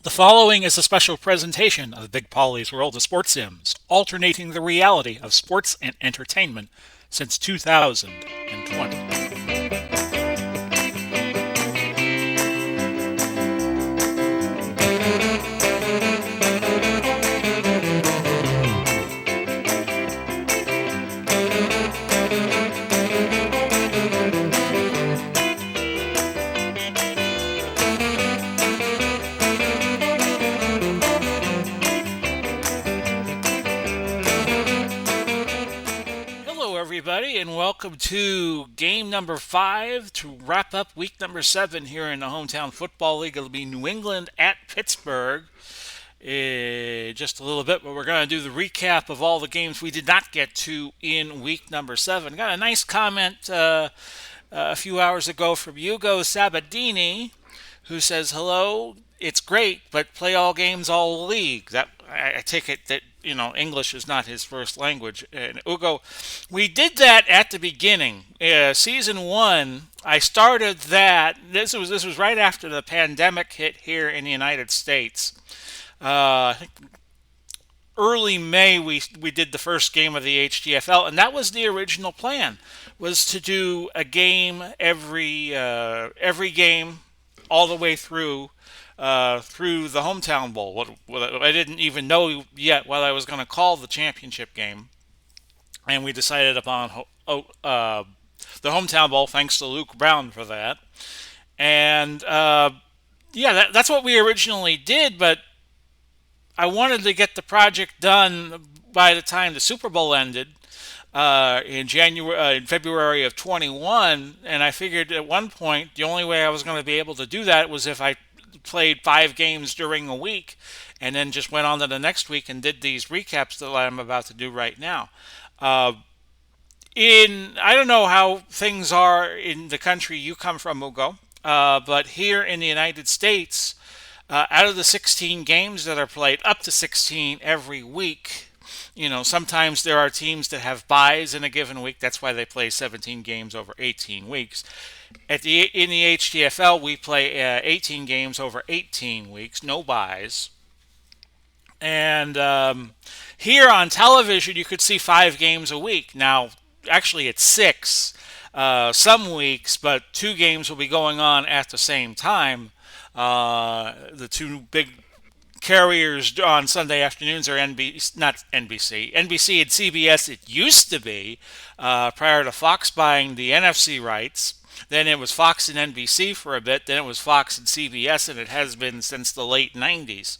The following is a special presentation of Big Polly's World of Sports Sims, alternating the reality of sports and entertainment since 2020. Hello, everybody, and welcome to game number 5 to wrap up week number 7 here in the Hometown Football League. It'll be New England at Pittsburgh. Just a little bit, but we're going to do the recap of all the games we did not get to in week number 7. Got a nice comment a few hours ago from Hugo Sabadini, who says, "Hello, it's great, but play all games all league." That I take it that English is not his first language. And Hugo, we did that at the beginning, season 1. I started that. This was right after the pandemic hit here in the United States. I think early May we did the first game of the HTFL, and that was the original plan, was to do a game every game all the way through the hometown bowl. What I didn't even know yet what I was going to call the championship game, and we decided upon the hometown bowl. Thanks to Luke Brown for that, and yeah, that's what we originally did, but I wanted to get the project done by the time the Super Bowl ended in February of 21, and I figured at one point the only way I was going to be able to do that was if I played 5 games during a week, and then just went on to the next week and did these recaps that I'm about to do right now. Uh, in I don't know how things are in the country you come from, Mugo, but here in the United States, out of the 16 games that are played, up to 16 every week, sometimes there are teams that have buys in a given week. That's why they play 17 games over 18 weeks. In the HTFL, we play 18 games over 18 weeks, no buys. And here on television, you could see 5 games a week. Now, actually, it's 6 some weeks, but 2 games will be going on at the same time. The two big carriers on Sunday afternoons are not NBC. NBC and CBS, it used to be, prior to Fox buying the NFC rights. Then it was Fox and NBC for a bit. Then it was Fox and CBS, and it has been since the late 90s.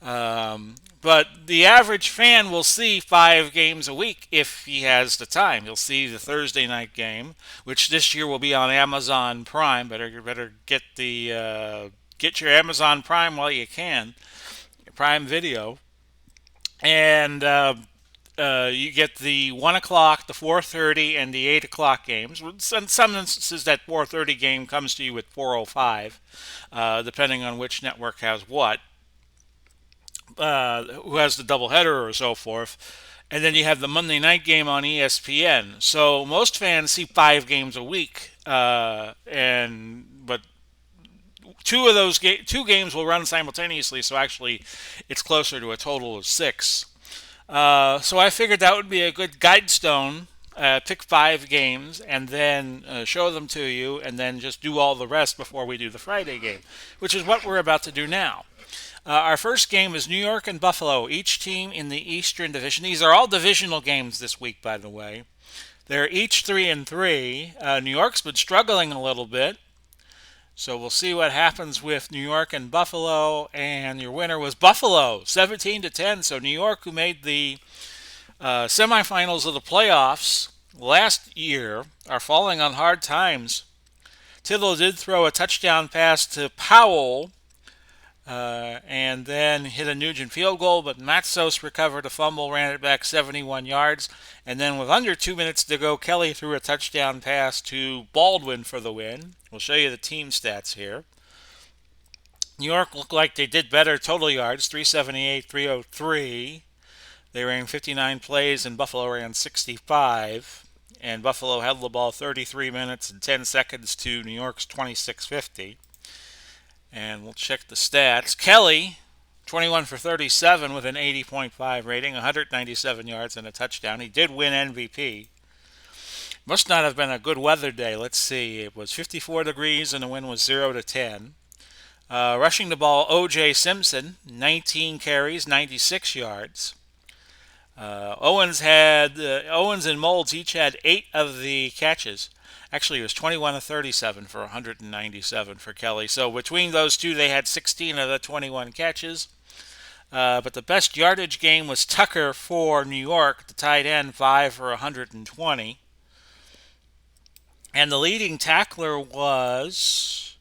But the average fan will see 5 games a week if he has the time. He'll see the Thursday night game, which this year will be on Amazon Prime. Better get your Amazon Prime while you can, Prime Video, and you get the 1 o'clock, the 4:30, and the 8 o'clock games. In some instances, that 4:30 game comes to you at 4:05, depending on which network has what. Who has the doubleheader or so forth. And then you have the Monday night game on ESPN. So most fans see 5 games a week, but 2 games will run simultaneously. So actually, it's closer to a total of 6. So I figured that would be a good guidestone. Pick 5 games and then show them to you, and then just do all the rest before we do the Friday game, which is what we're about to do now. Our first game is New York and Buffalo, each team in the Eastern Division. These are all divisional games this week, by the way. They're each 3-3. New York's been struggling a little bit, so we'll see what happens with New York and Buffalo. And your winner was Buffalo, 17-10. So New York, who made the semifinals of the playoffs last year, are falling on hard times. Tittle did throw a touchdown pass to Powell, and then hit a Nugent field goal, but Matsos recovered a fumble, ran it back 71 yards, and then with under 2 minutes to go, Kelly threw a touchdown pass to Baldwin for the win. We'll show you the team stats here. New York looked like they did better total yards, 378, 303. They ran 59 plays, and Buffalo ran 65. And Buffalo held the ball 33 minutes and 10 seconds to New York's 26:50. And we'll check the stats. Kelly, 21 for 37 with an 80.5 rating, 197 yards and a touchdown. He did win MVP. Must not have been a good weather day. Let's see. It was 54 degrees and the wind was 0 to 10. Rushing the ball, O.J. Simpson, 19 carries, 96 yards. Owens and Molds each had 8 of the catches. Actually, it was 21 of 37 for 197 for Kelly. So between those two, they had 16 of the 21 catches. But the best yardage game was Tucker for New York, the tight end, 5 for 120. And the leading tackler was...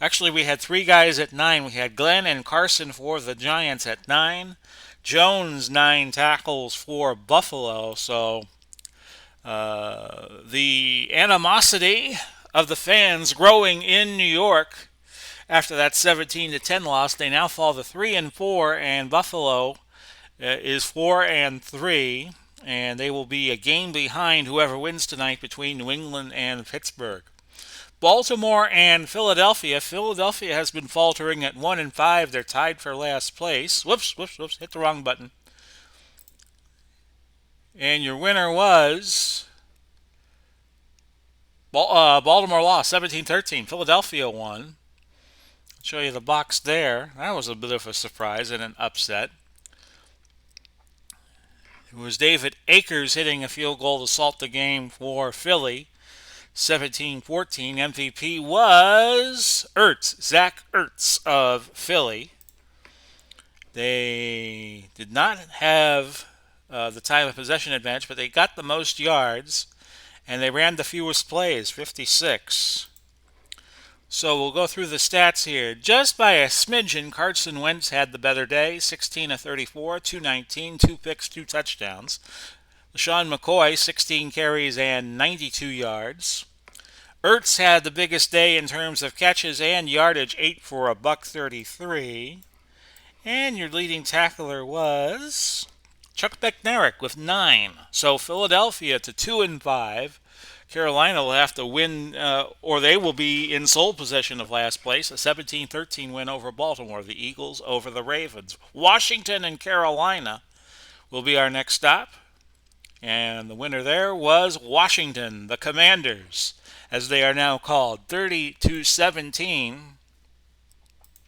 Actually, we had 3 guys at 9. We had Glenn and Carson for the Giants at 9. Jones, 9 tackles for Buffalo. So the animosity of the fans growing in New York after that 17-10 loss. They now fall to 3-4, and Buffalo is 4-3, and they will be a game behind whoever wins tonight between New England and Pittsburgh. Baltimore and Philadelphia. Philadelphia has been faltering at 1-5. They're tied for last place. Whoops, hit the wrong button. And your winner was Baltimore lost 17-13. Philadelphia won. I'll show you the box there. That was a bit of a surprise and an upset. It was David Akers hitting a field goal to salt the game for Philly. 17-14. MVP was Zach Ertz of Philly. They did not have the time of possession advantage, but they got the most yards, and they ran the fewest plays, 56. So we'll go through the stats here. Just by a smidgen, Carson Wentz had the better day, 16 of 34, 219, 2 picks, 2 touchdowns. LaShawn McCoy, 16 carries and 92 yards. Ertz had the biggest day in terms of catches and yardage, 8 for $133. And your leading tackler was Chuck Bednarik with 9. So Philadelphia to 2-5. Carolina will have to win, or they will be in sole possession of last place. A 17-13 win over Baltimore. The Eagles over the Ravens. Washington and Carolina will be our next stop. And the winner there was Washington, the Commanders, as they are now called, 30-17.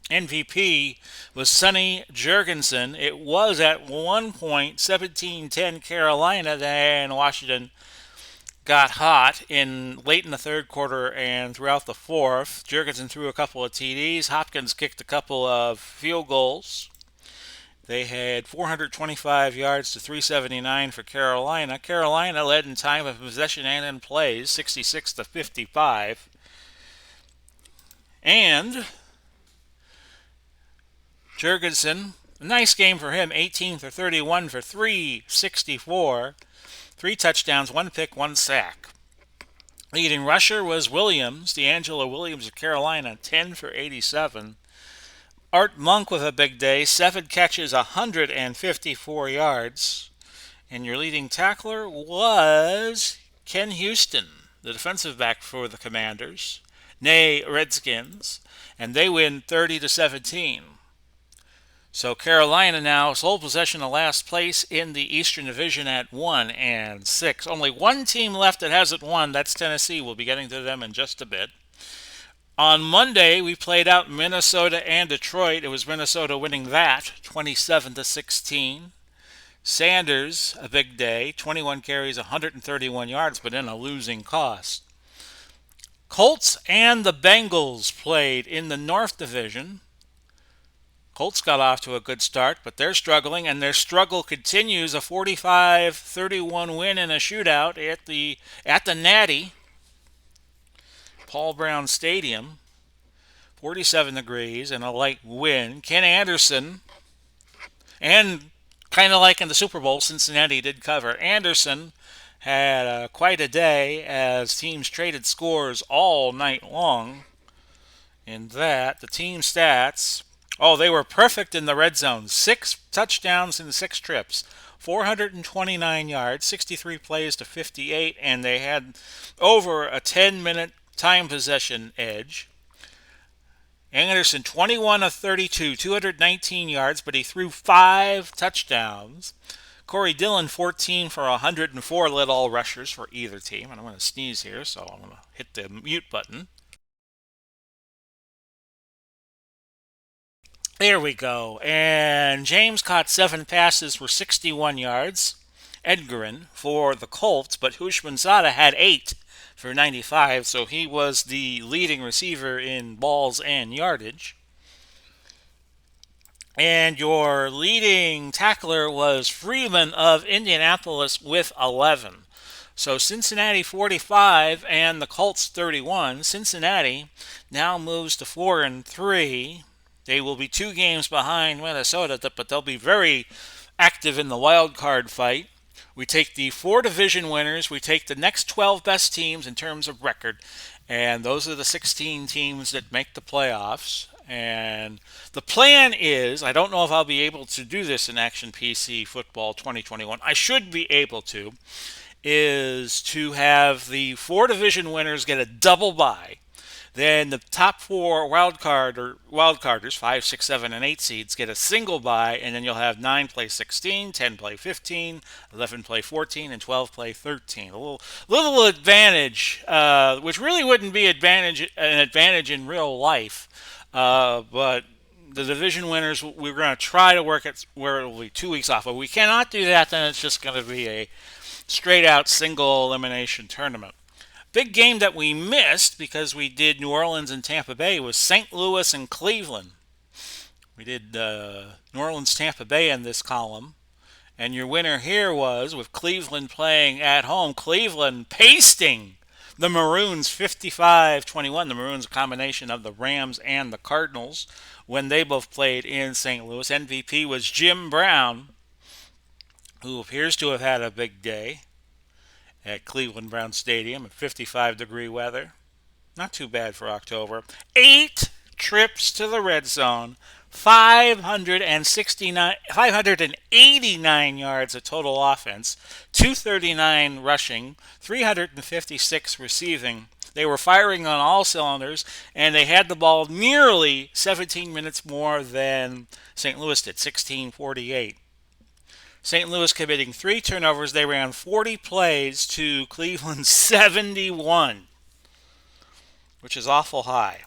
MVP was Sonny Jurgensen. It was at one point 17-10 Carolina, then Washington got hot late in the third quarter and throughout the fourth. Jurgensen threw a couple of TDs. Hopkins kicked a couple of field goals. They had 425 yards to 379 for Carolina. Carolina led in time of possession and in plays, 66-55. And Jurgensen, a nice game for him, 18 for 31 for 364. 3 touchdowns, 1 pick, 1 sack. Leading rusher was Williams, D'Angelo Williams of Carolina, 10 for 87. Art Monk with a big day, 7 catches, 154 yards. And your leading tackler was Ken Houston, the defensive back for the Commanders, nay Redskins, and they win 30-17. So Carolina now sole possession of last place in the Eastern Division at 1-6. Only one team left that hasn't won. That's Tennessee. We'll be getting to them in just a bit. On Monday, we played out Minnesota and Detroit. It was Minnesota winning that, 27-16. Sanders, a big day, 21 carries, 131 yards, but in a losing cost. Colts and the Bengals played in the North Division. Colts got off to a good start, but they're struggling, and their struggle continues. A 45-31 win in a shootout at the Natty, Paul Brown Stadium. 47 degrees and a light wind. Ken Anderson, and kind of like in the Super Bowl, Cincinnati did cover. Anderson had quite a day as teams traded scores all night long. In that, the team stats... they were perfect in the red zone. 6 touchdowns in 6 trips. 429 yards, 63 plays to 58, and they had over a 10-minute time possession edge. Anderson, 21 of 32, 219 yards, but he threw 5 touchdowns. Corey Dillon, 14 for 104, led all rushers for either team. And I'm going to sneeze here, so I'm going to hit the mute button. There we go. And James caught 7 passes for 61 yards. Edgarin for the Colts, but Hushmanzada had 8 for 95, so he was the leading receiver in balls and yardage. And your leading tackler was Freeman of Indianapolis with 11. So Cincinnati 45 and the Colts 31. Cincinnati now moves to 4-3. They will be 2 games behind Minnesota, but they'll be very active in the wild card fight. We take the 4 division winners, we take the next 12 best teams in terms of record, and those are the 16 teams that make the playoffs. And the plan is, I don't know if I'll be able to do this in Action PC Football 2021. I should be able to, is to have the 4 division winners get a double bye. Then the top 4 wildcarders, 5, 6, 7, and 8 seeds, get a single bye, and then you'll have 9 play 16, 10 play 15, 11 play 14, and 12 play 13. A little advantage, which really wouldn't be an advantage in real life, but the division winners, we're going to try to work it where it will be 2 weeks off. But we cannot do that, then it's just going to be a straight out single elimination tournament. Big game that we missed because we did New Orleans and Tampa Bay was St. Louis and Cleveland. We did New Orleans, Tampa Bay in this column. And your winner here was, with Cleveland playing at home, Cleveland pasting the Maroons 55-21. The Maroons, a combination of the Rams and the Cardinals when they both played in St. Louis. MVP was Jim Brown, who appears to have had a big day at Cleveland Brown Stadium at 55-degree weather. Not too bad for October. 8 trips to the red zone, 589 yards of total offense, 239 rushing, 356 receiving. They were firing on all cylinders, and they had the ball nearly 17 minutes more than St. Louis did, 16:48. St. Louis committing 3 turnovers. They ran 40 plays to Cleveland's 71, which is awful high.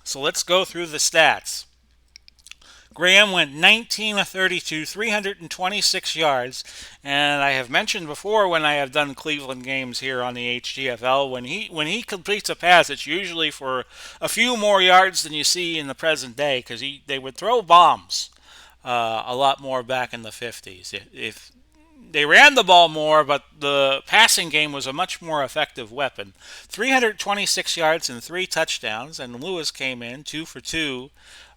So let's go through the stats. Graham went 19 of 32, 326 yards. And I have mentioned before when I have done Cleveland games here on the HTFL, when he completes a pass, it's usually for a few more yards than you see in the present day, because they would throw bombs. A lot more back in the 50s. If they ran the ball more, but the passing game was a much more effective weapon. 326 yards and 3 touchdowns, and Lewis came in 2 for 2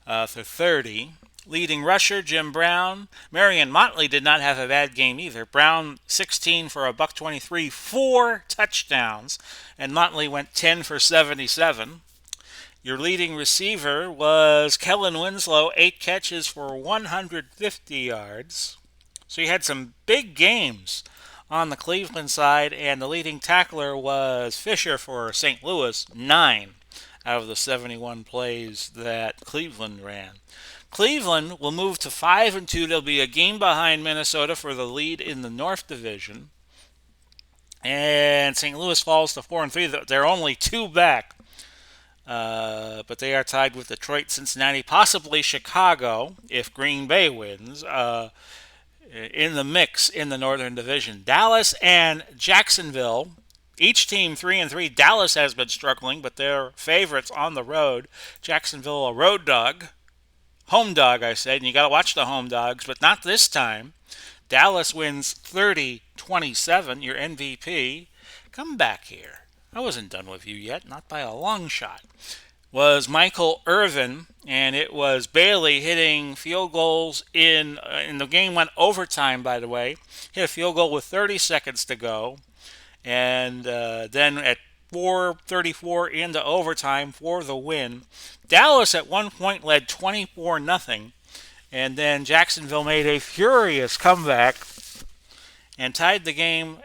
for 30. Leading rusher Jim Brown. Marion Motley did not have a bad game either. Brown 16 for a $123, 4 touchdowns, and Motley went 10 for 77. Your leading receiver was Kellen Winslow, 8 catches for 150 yards. So you had some big games on the Cleveland side, and the leading tackler was Fisher for St. Louis, 9 out of the 71 plays that Cleveland ran. Cleveland will move to 5-2. They'll be a game behind Minnesota for the lead in the North Division. And St. Louis falls to 4-3. They're only 2 back. But they are tied with Detroit, Cincinnati, possibly Chicago if Green Bay wins, in the mix in the Northern Division. Dallas and Jacksonville, each team 3-3. Dallas has been struggling, but they're favorites on the road. Jacksonville, a road dog. Home dog, I said, and you got to watch the home dogs, but not this time. Dallas wins 30-27, your MVP. Come back here. I wasn't done with you yet, not by a long shot. Was Michael Irvin, and it was Bailey hitting field goals in the game went overtime, by the way. Hit a field goal with 30 seconds to go, and then at 4:34 into overtime for the win. Dallas at one point led 24-0, and then Jacksonville made a furious comeback and tied the game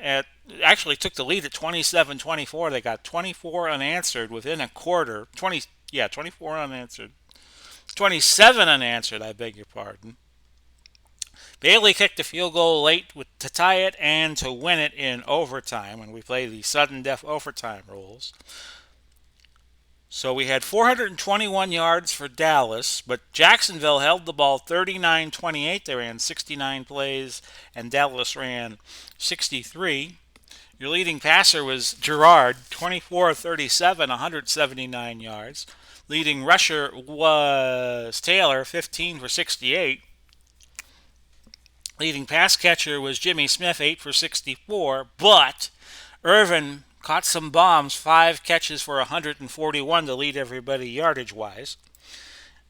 actually took the lead at 27-24. They got 24 unanswered within a quarter. 24 unanswered. 27 unanswered, I beg your pardon. Bailey kicked a field goal late to tie it and to win it in overtime when we play the sudden death overtime rules. So we had 421 yards for Dallas, but Jacksonville held the ball 39-28. They ran 69 plays, and Dallas ran 63. Your leading passer was Gerard, 24-37, 179 yards. Leading rusher was Taylor, 15 for 68. Leading pass catcher was Jimmy Smith, 8 for 64, but Irvin caught some bombs, 5 catches for 141 to lead everybody yardage-wise.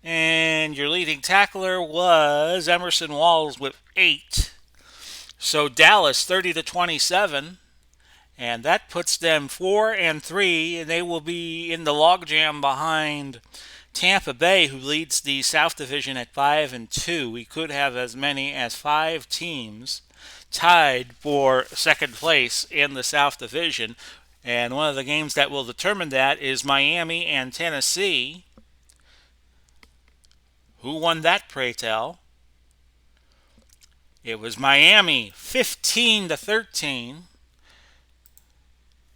And your leading tackler was Emerson Walls with 8. So Dallas 30-27, and that puts them 4-3, and they will be in the logjam behind Tampa Bay, who leads the South Division at 5-2. We could have as many as 5 teams tied for second place in the South Division. And one of the games that will determine that is Miami and Tennessee. Who won that, pray tell? It was Miami, 15-13.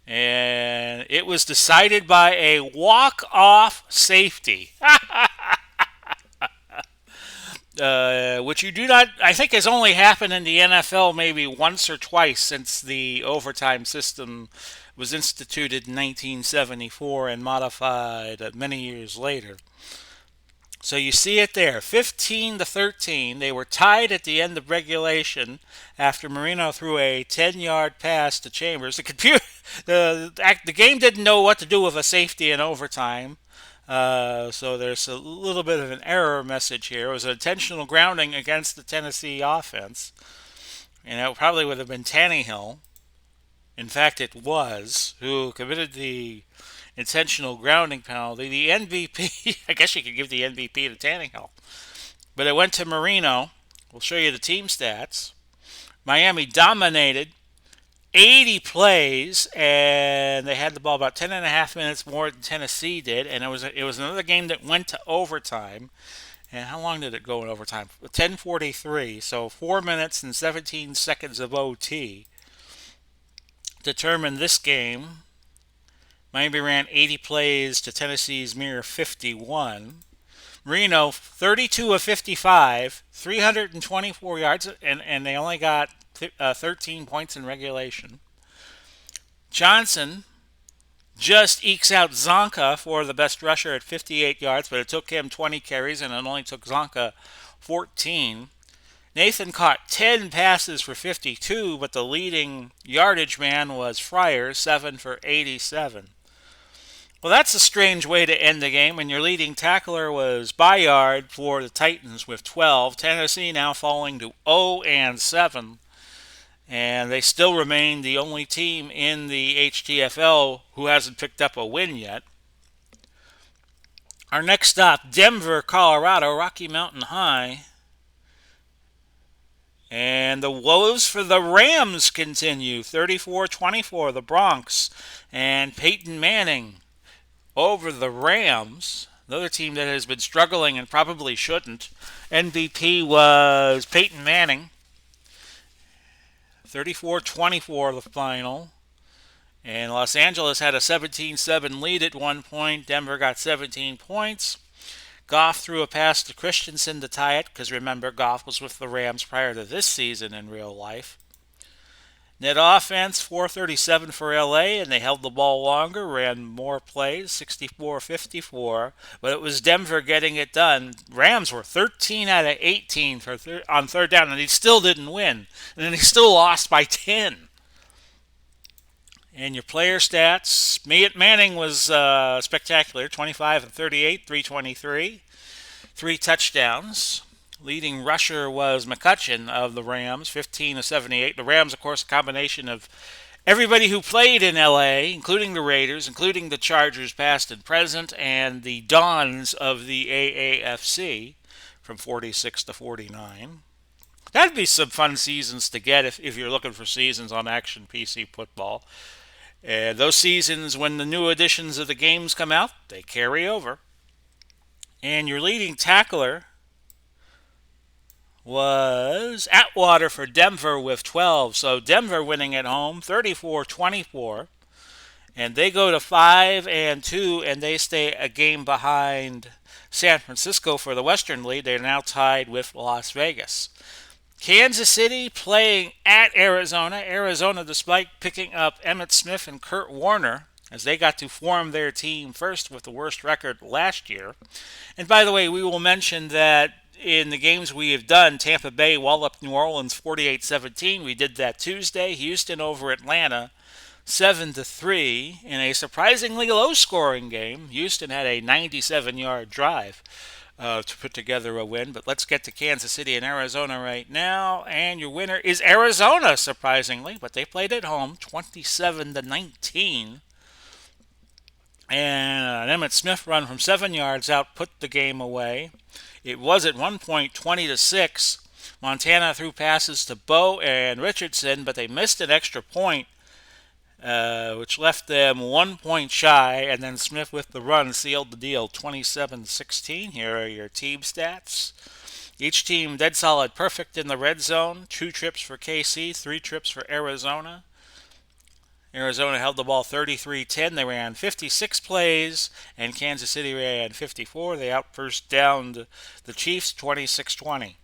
And it was decided by a walk-off safety. Which you do not, I think, has only happened in the NFL maybe once or twice since the overtime system was instituted in 1974 and modified many years later. So you see it there, 15-13. They were tied at the end of regulation after Marino threw a 10-yard pass to Chambers. The game didn't know what to do with a safety in overtime. So there's a little bit of an error message here. It was an intentional grounding against the Tennessee offense. And it probably would have been Tannehill. In fact, it was, who committed the intentional grounding penalty. The MVP, I guess you could give the MVP to Tannehill. But it went to Marino. We'll show you the team stats. Miami dominated 80 plays, and they had the ball about 10 and a half minutes more than Tennessee did. And it was another game that went to overtime. And how long did it go in overtime? 10:43, so 4 minutes and 17 seconds of OT determined this game. Miami ran 80 plays to Tennessee's mere 51. Marino, 32 of 55, 324 yards, and they only got 13 points in regulation. Johnson just ekes out Zonka for the best rusher at 58 yards, but it took him 20 carries, and it only took Zonka 14. Nathan caught 10 passes for 52, but the leading yardage man was Fryer, 7 for 87. Well, that's a strange way to end the game, and your leading tackler was Bayard for the Titans with 12. Tennessee now falling to 0-7, and they still remain the only team in the HTFL who hasn't picked up a win yet. Our next stop, Denver, Colorado, Rocky Mountain High. And the woes for the Rams continue, 34-24, the Bronx, and Peyton Manning over the Rams, another team that has been struggling and probably shouldn't. MVP was Peyton Manning, 34-24 the final. And Los Angeles had a 17-7 lead at one point. Denver got 17 points. Goff threw a pass to Christensen to tie it, because remember, Goff was with the Rams prior to this season in real life. Net offense, 437 for LA, and they held the ball longer, ran more plays, 64-54. But it was Denver getting it done. Rams were 13 out of 18 on third down, and he still didn't win. And then he still lost by 10. And your player stats, Manning was spectacular, 25 and 38, 323, 3 touchdowns. Leading rusher was McCutcheon of the Rams, 15 of 78. The Rams, of course, a combination of everybody who played in LA, including the Raiders, including the Chargers past and present, and the Dons of the AAFC from 46 to 49. That'd be some fun seasons to get if you're looking for seasons on Action PC Football. Those seasons, when the new editions of the games come out, they carry over. And your leading tackler was Atwater for Denver with 12. So Denver winning at home 34-24. And they go to 5-2, and they stay a game behind San Francisco for the Western lead. They're now tied with Las Vegas. Kansas City playing at Arizona. Arizona, despite picking up Emmitt Smith and Kurt Warner, as they got to form their team first with the worst record last year. And by the way, we will mention that in the games we have done, Tampa Bay walloped New Orleans 48-17. We did that Tuesday. Houston over Atlanta 7-3 in a surprisingly low-scoring game. Houston had a 97-yard drive to put together a win. But let's get to Kansas City and Arizona right now. And your winner is Arizona, surprisingly, but they played at home 27-19. And an Emmitt Smith run from 7 yards out put the game away. It was at one point 20-6. Montana threw passes to Bo and Richardson, but they missed an extra point, which left them 1 point shy. And then Smith with the run sealed the deal, 27-16. Here are your team stats. Each team dead solid perfect in the red zone. 2 trips for KC, 3 trips for Arizona. Arizona held the ball 33-10. They ran 56 plays, and Kansas City ran 54. They out-first downed the Chiefs 26-20.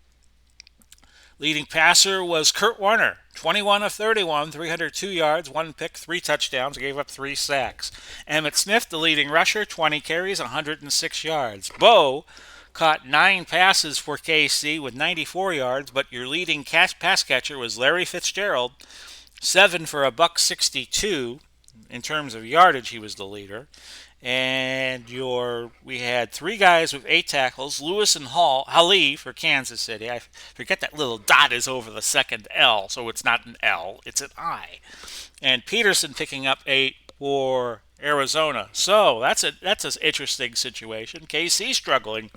Leading passer was Kurt Warner, 21 of 31, 302 yards, 1 pick, 3 touchdowns, gave up 3 sacks. Emmitt Smith, the leading rusher, 20 carries, 106 yards. Bo caught 9 passes for KC with 94 yards, but your leading pass catcher was Larry Fitzgerald, 7 for $162. In terms of yardage, he was the leader. And we had 3 guys with 8 tackles. Lewis and Hali for Kansas City. I forget that little dot is over the second L, so it's not an L, it's an I. And Peterson picking up 8 for Arizona. So that's an interesting situation. KC struggling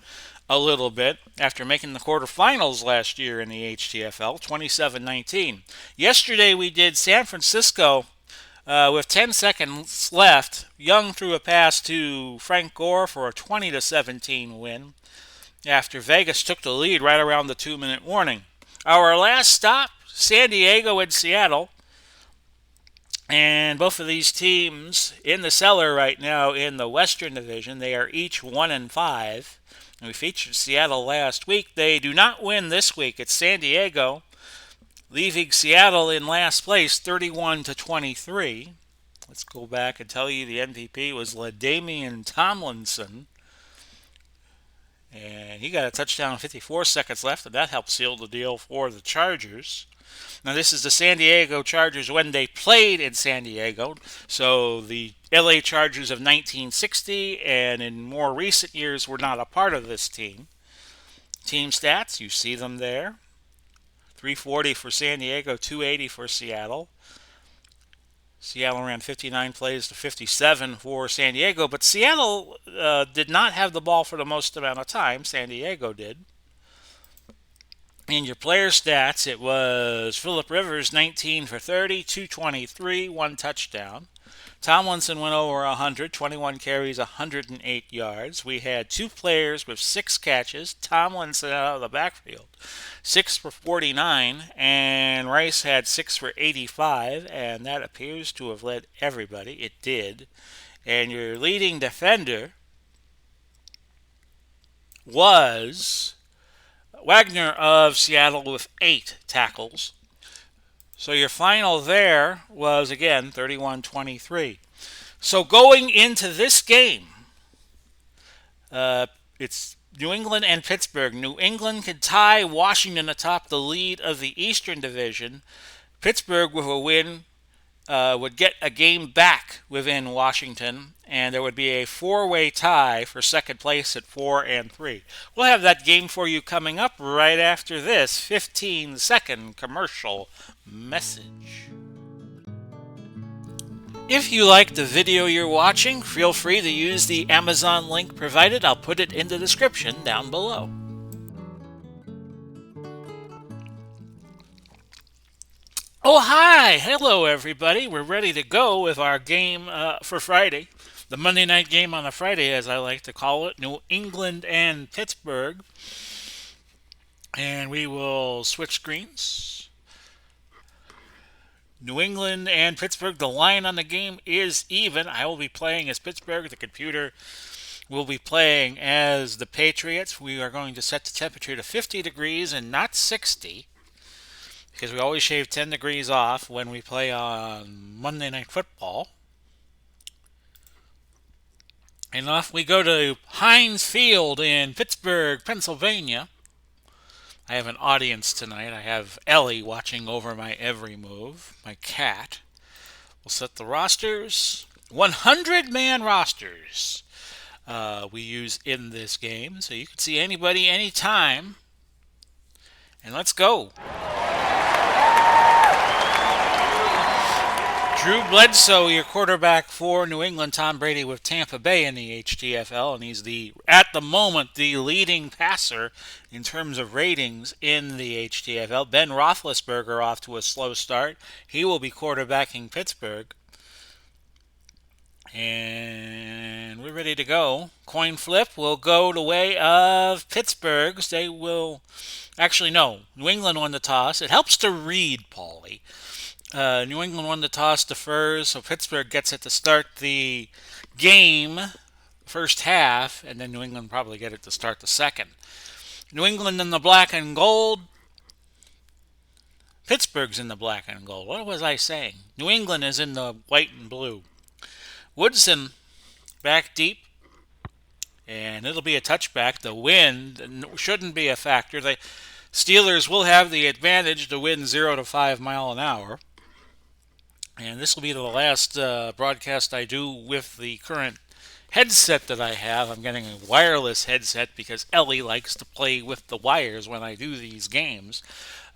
a little bit after making the quarterfinals last year in the HTFL, 27-19. Yesterday we did San Francisco with 10 seconds left. Young threw a pass to Frank Gore for a 20-17 win after Vegas took the lead right around the 2-minute warning. Our last stop, San Diego and Seattle. And both of these teams in the cellar right now in the Western Division. They are each 1-5. And we featured Seattle last week. They do not win this week. It's San Diego, leaving Seattle in last place, 31-23. Let's go back and tell you the MVP was LaDainian Tomlinson. And he got a touchdown with 54 seconds left, and that helped seal the deal for the Chargers. Now, this is the San Diego Chargers when they played in San Diego. So the LA Chargers of 1960 and in more recent years were not a part of this team. Team stats, you see them there. 340 for San Diego, 280 for Seattle. Seattle ran 59 plays to 57 for San Diego, but Seattle did not have the ball for the most amount of time. San Diego did. In your player stats, it was Phillip Rivers, 19 for 30, 223, 1 touchdown. Tomlinson went over 100, 21 carries, 108 yards. We had 2 players with 6 catches. Tomlinson out of the backfield, 6 for 49, and Rice had 6 for 85, and that appears to have led everybody. It did. And your leading defender was Wagner of Seattle with 8 tackles. So your final there was, again, 31-23. So going into this game, it's New England and Pittsburgh. New England could tie Washington atop the lead of the Eastern Division. Pittsburgh, with a win, would get a game back within Washington, and there would be a 4-way tie for second place at 4-3. We'll have that game for you coming up right after this 15-second commercial message. If you like the video you're watching, feel free to use the Amazon link provided. I'll put it in the description down below. Oh, hi! Hello, everybody. We're ready to go with our game for Friday. The Monday night game on a Friday, as I like to call it, New England and Pittsburgh. And we will switch screens. New England and Pittsburgh, the line on the game is even. I will be playing as Pittsburgh. The computer will be playing as the Patriots. We are going to set the temperature to 50 degrees and not 60 because we always shave 10 degrees off when we play on Monday Night Football. And off we go to Heinz Field in Pittsburgh, Pennsylvania. I have an audience tonight. I have Ellie watching over my every move, my cat. We'll set the rosters. 100-man rosters we use in this game. So you can see anybody, anytime. And let's go. Drew Bledsoe, your quarterback for New England. Tom Brady with Tampa Bay in the HTFL, and he's at the moment, the leading passer in terms of ratings in the HTFL. Ben Roethlisberger off to a slow start. He will be quarterbacking Pittsburgh. And we're ready to go. Coin flip will go the way of Pittsburgh's. They will... Actually, no. New England won the toss. It helps to read, Paulie. New England won the toss, defers, so Pittsburgh gets it to start the game, first half, and then New England probably get it to start the second. New England in the black and gold. Pittsburgh's in the black and gold. What was I saying? New England is in the white and blue. Woodson back deep, and it'll be a touchback. The wind shouldn't be a factor. The Steelers will have the advantage to win 0 to 5 mile an hour. And this will be the last broadcast I do with the current headset that I have. I'm getting a wireless headset because Ellie likes to play with the wires when I do these games.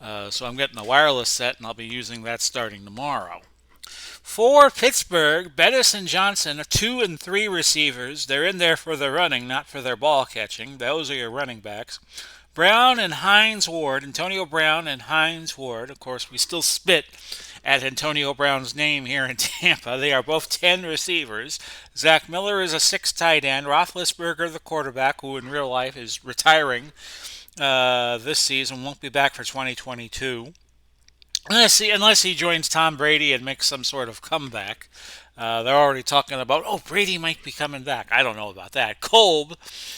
So I'm getting a wireless set, and I'll be using that starting tomorrow. For Pittsburgh, Bettis and Johnson are 2 and 3 receivers. They're in there for their running, not for their ball catching. Those are your running backs. Brown and Hines Ward, Antonio Brown and Hines Ward. Of course, we still spit at Antonio Brown's name here in Tampa. They are both 10 receivers. Zach Miller is a 6 tight end. Roethlisberger, the quarterback, who in real life is retiring this season, won't be back for 2022. Unless he joins Tom Brady and makes some sort of comeback. They're already talking about, Brady might be coming back. I don't know about that. Kolb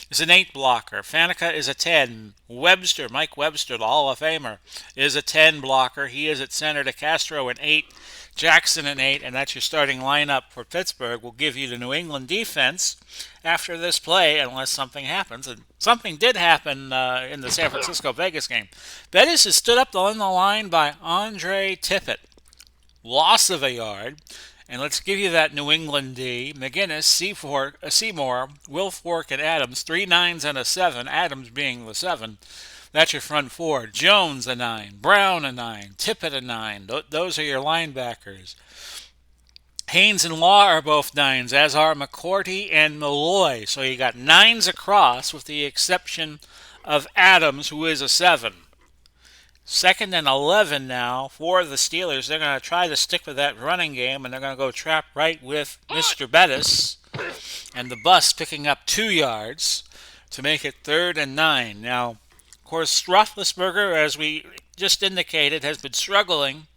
is an 8 blocker. Faneca is a 10. Mike Webster, the Hall of Famer, is a 10 blocker. He is at center. DeCastro an 8. Jackson an 8. And that's your starting lineup for Pittsburgh. We'll give you the New England defense after this play, unless something happens. And something did happen in the San Francisco-Vegas game. Bettis is stood up on the line by Andre Tippett. Loss of a yard. And let's give you that New England D. McGinnis, Seymour, Wilfork, and Adams. 3 9s and a 7. Adams being the 7. That's your front 4. Jones a 9. Brown a 9. Tippett a 9. Those are your linebackers. Haynes and Law are both 9s, as are McCourty and Malloy. So you got 9s across, with the exception of Adams, who is a 7. 2nd and 11 now for the Steelers. They're going to try to stick with that running game, and they're going to go trap right with Mr. Bettis, and the bus picking up 2 yards to make it 3rd and 9. Now, of course, Roethlisberger, as we just indicated, has been struggling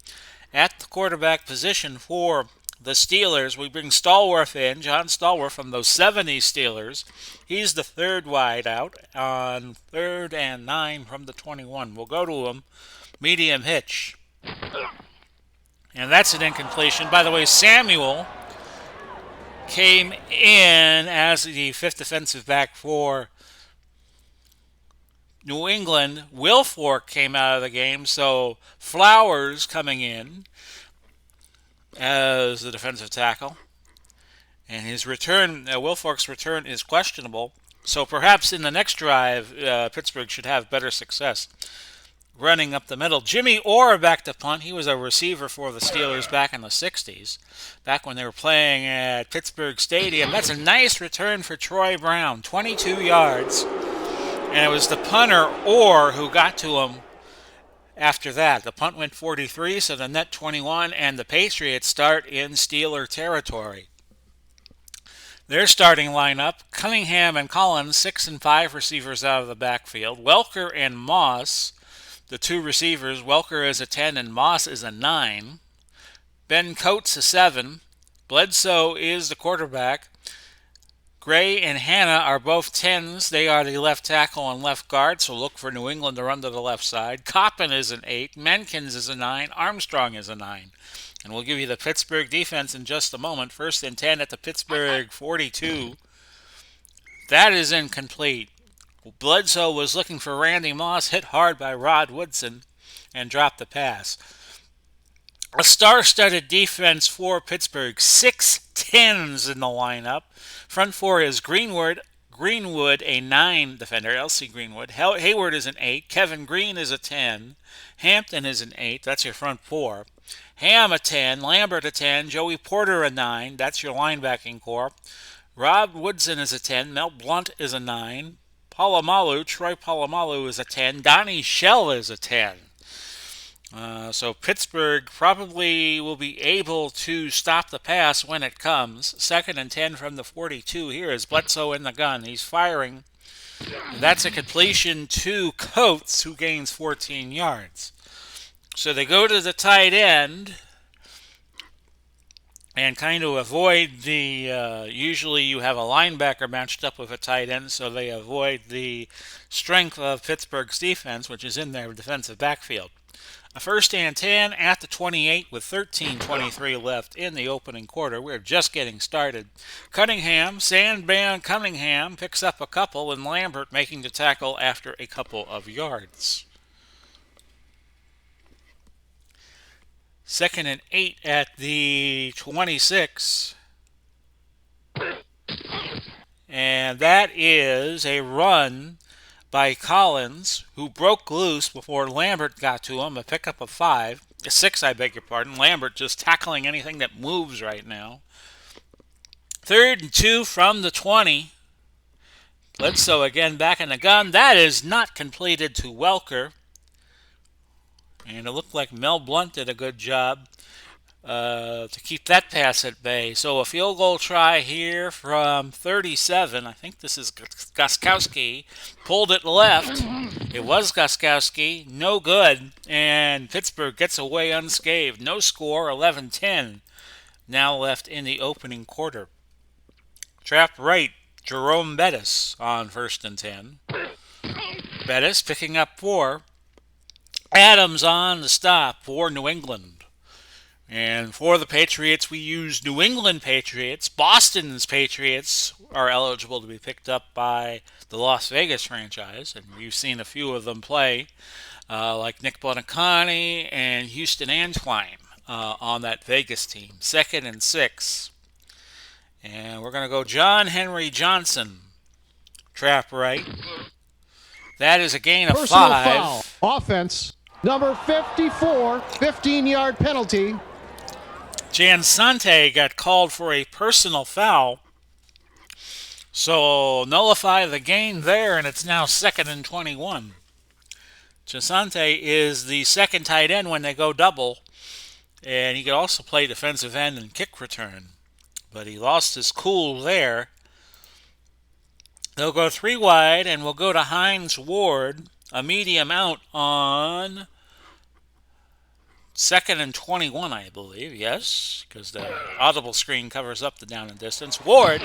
at the quarterback position for the Steelers. We bring Stallworth in, John Stallworth from those 70s Steelers. He's the 3rd wide out on 3rd and 9 from the 21. We'll go to him. Medium hitch. And that's an incompletion. By the way, Samuel came in as the 5th defensive back for New England. Wilfork came out of the game, so Flowers coming in as the defensive tackle. And his return, Wilfork's return, is questionable. So perhaps in the next drive, Pittsburgh should have better success running up the middle. Jimmy Orr back to punt. He was a receiver for the Steelers back in the 60s, back when they were playing at Pittsburgh Stadium. That's a nice return for Troy Brown, 22 yards. And it was the punter, Orr, who got to him after that. The punt went 43, so the net 21, and the Patriots start in Steeler territory. Their starting lineup: Cunningham and Collins, 6 and 5 receivers out of the backfield. Welker and Moss, the two receivers. Welker is a 10 and Moss is a 9. Ben Coates a 7. Bledsoe is the quarterback. Gray and Hanna are both 10s. They are the left tackle and left guard, so look for New England to run to the left side. Coppin is an 8. Menkins is a 9. Armstrong is a 9. And we'll give you the Pittsburgh defense in just a moment. 1st and 10 at the Pittsburgh 42. That is incomplete. Bledsoe was looking for Randy Moss, hit hard by Rod Woodson, and dropped the pass. A star-studded defense for Pittsburgh. 6 10s in the lineup. Front four is Greenwood, a 9 defender, L.C. Greenwood. Hayward is an 8. Kevin Green is a 10. Hampton is an 8. That's your front four. Ham a 10. Lambert a 10. Joey Porter a 9. That's your linebacking core. Rob Woodson is a 10. Mel Blount is a 9. Troy Polamalu is a 10. Donnie Shell is a 10. So Pittsburgh probably will be able to stop the pass when it comes. 2nd and 10 from the 42. Here is Bledsoe in the gun. He's firing. That's a completion to Coates, who gains 14 yards. So they go to the tight end and kind of avoid the, usually you have a linebacker matched up with a tight end, so they avoid the strength of Pittsburgh's defense, which is in their defensive backfield. A 1st and 10 at the 28 with 13:23 left in the opening quarter. We're just getting started. Sandman Cunningham picks up a couple, and Lambert making the tackle after a couple of yards. 2nd and 8 at the 26. And that is a run by Collins, who broke loose before Lambert got to him. A pickup of 6, I beg your pardon. Lambert just tackling anything that moves right now. 3rd and 2 from the 20. Bledsoe again back in the gun. That is not completed to Welker. And it looked like Mel Blount did a good job to keep that pass at bay. So a field goal try here from 37. I think this is Gostkowski. Pulled it left. It was Gostkowski. No good. And Pittsburgh gets away unscathed. No score, 11-10. Now left in the opening quarter. Trap right, Jerome Bettis on 1st and 10. Bettis picking up 4. Adams on the stop for New England. And for the Patriots, we use New England Patriots. Boston's Patriots are eligible to be picked up by the Las Vegas franchise, and we've seen a few of them play, like Nick Buoniconti and Houston Antwine on that Vegas team. 2nd and 6. And we're going to go John Henry Johnson. Trap right. That is a gain of Personal 5. Foul. Offense. Number 54, 15-yard penalty. Jansante got called for a personal foul. So nullify the gain there, and it's now 2nd and 21. Jansante is the second tight end when they go double, and he could also play defensive end and kick return. But he lost his cool there. They'll go 3 wide, and we'll go to Hines Ward, a medium out on 2nd and 21, I believe. Yes, because the audible screen covers up the down and distance. Ward,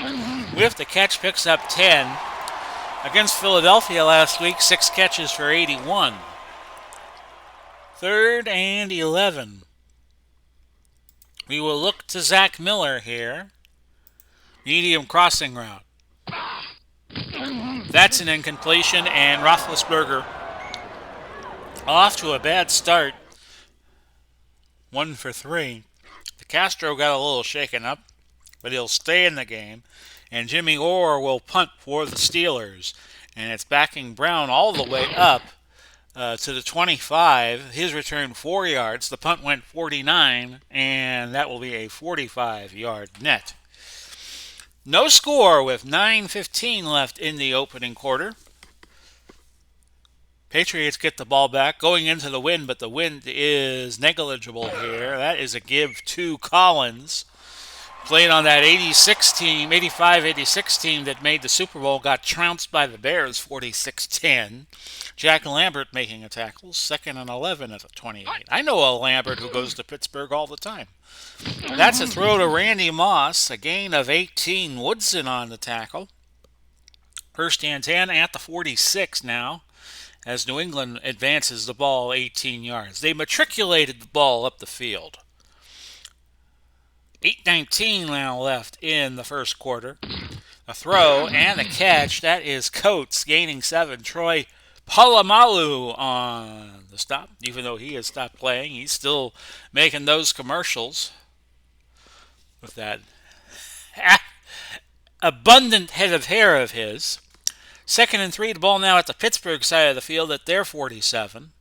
with the catch, picks up 10. Against Philadelphia last week, 6 catches for 81. 3rd and 11. We will look to Zach Miller here. Medium crossing route. That's an incompletion, and Roethlisberger off to a bad start. 1 for 3. De Castro got a little shaken up, but he'll stay in the game. And Jimmy Orr will punt for the Steelers. And it's backing Brown all the way up to the 25. His return 4 yards. The punt went 49, and that will be a 45-yard net. No score with 9:15 left in the opening quarter. Patriots get the ball back going into the wind, but the wind is negligible here. That is a give to Collins, Played on that 86 team, 85-86 team that made the Super Bowl, got trounced by the Bears 46-10. Jack Lambert making a tackle, 2nd and 11 at the 28. I know a Lambert who goes to Pittsburgh all the time. That's a throw to Randy Moss, a gain of 18. Woodson on the tackle. 1st and 10 at the 46 now, as New England advances the ball 18 yards. They matriculated the ball up the field. 8:19 now left in the first quarter. A throw and a catch. That is Coates gaining 7. Troy Polamalu on the stop. Even though he has stopped playing, he's still making those commercials with that abundant head of hair of his. 2nd and 3, the ball now at the Pittsburgh side of the field at their 47.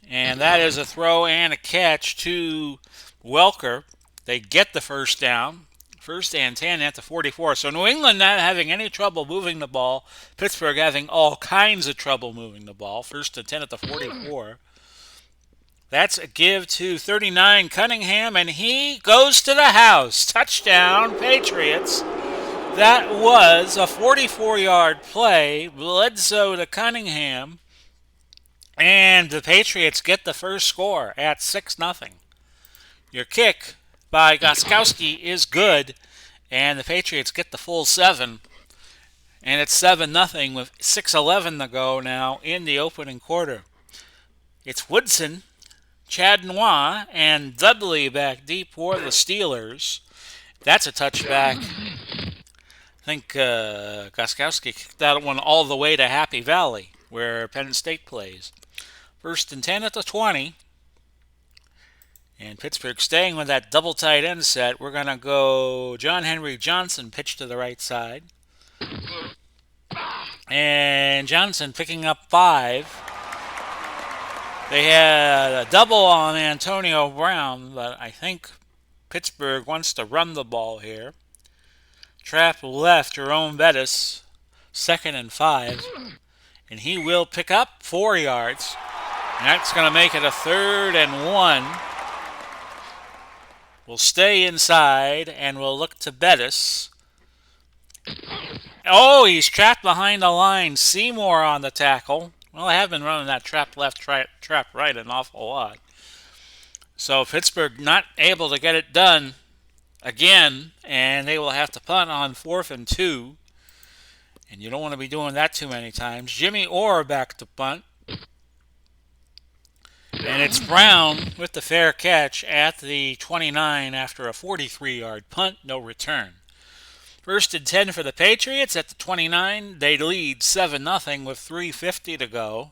And that is a throw and a catch to Welker. They get the first down. 1st and 10 at the 44. So New England not having any trouble moving the ball. Pittsburgh having all kinds of trouble moving the ball. 1st and 10 at the 44. That's a give to 39 Cunningham, and he goes to the house. Touchdown, Patriots. That was a 44-yard play. Bledsoe to Cunningham. And the Patriots get the first score at 6-0. Your kick by Gostkowski is good, and the Patriots get the full 7. And it's 7-0 with 6:11 to go now in the opening quarter. It's Woodson, Chad Noir, and Dudley back deep for the Steelers. That's a touchback. I think Gostkowski kicked that one all the way to Happy Valley, where Penn State plays. 1st and 10 at the 20. And Pittsburgh staying with that double tight end set. We're going to go John Henry Johnson, pitch to the right side. And Johnson picking up 5. They had a double on Antonio Brown, but I think Pittsburgh wants to run the ball here. Trap left, Jerome Bettis, 2nd and 5. And he will pick up 4 yards. And that's going to make it a 3rd and 1. We'll stay inside, and we'll look to Bettis. Oh, he's trapped behind the line. Seymour on the tackle. Well, I have been running that trap left, trap right an awful lot. So Pittsburgh not able to get it done again, and they will have to punt on 4th and 2. And you don't want to be doing that too many times. Jimmy Orr back to punt. And it's Brown with the fair catch at the 29 after a 43-yard punt, no return. 1st and 10 for the Patriots at the 29. They lead 7-0 with 3:50 to go.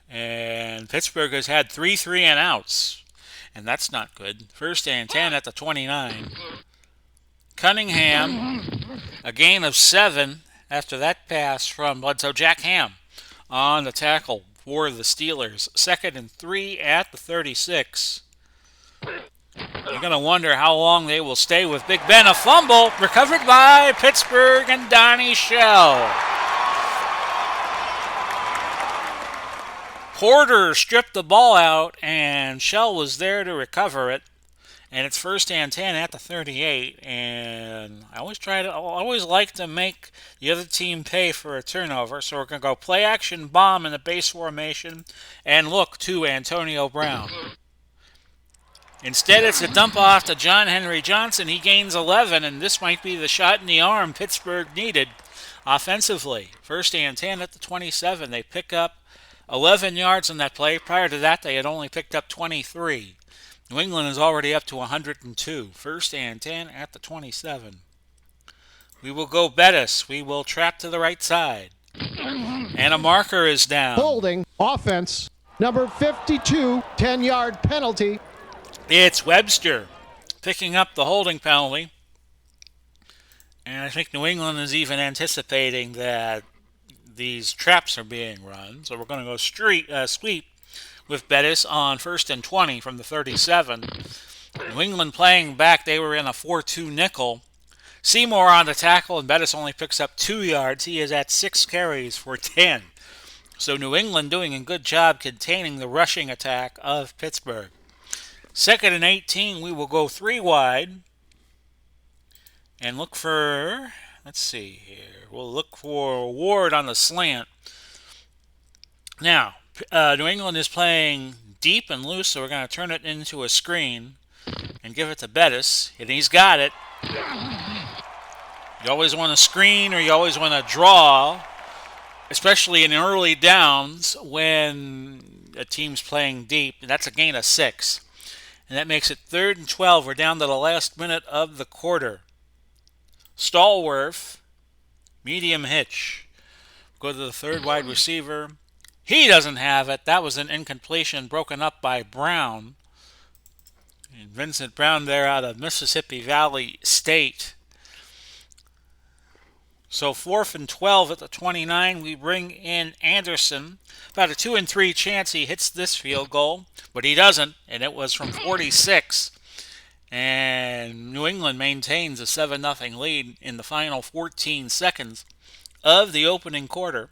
And Pittsburgh has had 3 3-and-outs, and that's not good. 1st and 10 at the 29. Cunningham, a gain of 7 after that pass from Bledsoe. Jack Ham on the tackle for the Steelers. 2nd and 3 at the 36. You're going to wonder how long they will stay with Big Ben. A fumble recovered by Pittsburgh and Donnie Shell. Porter stripped the ball out, and Shell was there to recover it. And it's 1st and 10 at the 38. And I always like to make the other team pay for a turnover. So we're going to go play action bomb in the base formation and look to Antonio Brown. Instead, it's a dump off to John Henry Johnson. He gains 11, and this might be the shot in the arm Pittsburgh needed offensively. 1st and 10 at the 27. They pick up 11 yards on that play. Prior to that, they had only picked up 23. New England is already up to 102. 1st and 10 at the 27. We will go Bettis. We will trap to the right side. And a marker is down. Holding offense. Number 52, 10-yard penalty. It's Webster picking up the holding penalty. And I think New England is even anticipating that these traps are being run. So we're going to go sweep with Bettis on 1st and 20 from the 37. New England playing back. They were in a 4-2 nickel. Seymour on the tackle, and Bettis only picks up 2 yards. He is at 6 carries for 10. So New England doing a good job containing the rushing attack of Pittsburgh. 2nd and 18, we will go 3 wide. and look for, let's see here, we'll look for Ward on the slant. Now, New England is playing deep and loose, so we're going to turn it into a screen and give it to Bettis, and he's got it. You always want to screen or you always want to draw, especially in early downs when a team's playing deep. And that's a gain of 6. And that makes it 3rd and 12. We're down to the last minute of the quarter. Stallworth, medium hitch. Go to the third wide receiver. He doesn't have it. That was an incompletion broken up by Brown. And Vincent Brown there out of Mississippi Valley State. So 4th and 12 at the 29, we bring in Anderson. About a 2 and 3 chance he hits this field goal, but he doesn't, and it was from 46. And New England maintains a 7-0 lead in the final 14 seconds of the opening quarter.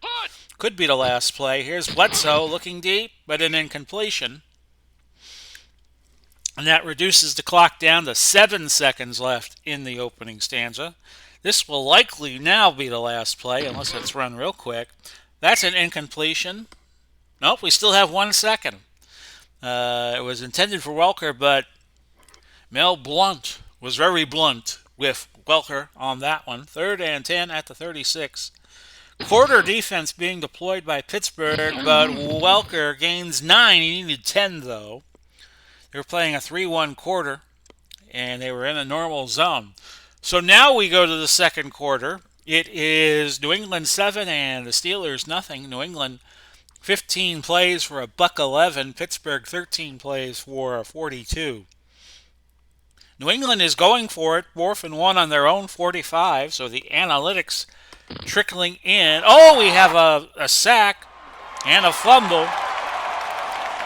Could be the last play. Here's Bledsoe looking deep, but an incompletion. And that reduces the clock down to 7 seconds left in the opening stanza. This will likely now be the last play, unless it's run real quick. That's an incompletion. Nope, we still have 1 second. It was intended for Welker, but Mel Blunt was very blunt with Welker on that one. 3rd and 10 at the 36. Quarter defense being deployed by Pittsburgh, but Welker gains 9. He needed 10, though. They were playing a 3-1 quarter, and they were in a normal zone. So now we go to the second quarter. It is New England 7 and the Steelers nothing. New England 15 plays for a $111. Pittsburgh 13 plays for a 42. New England is going for it, 4th and 1 on their own 45. So the analytics trickling in. Oh, we have a sack and a fumble.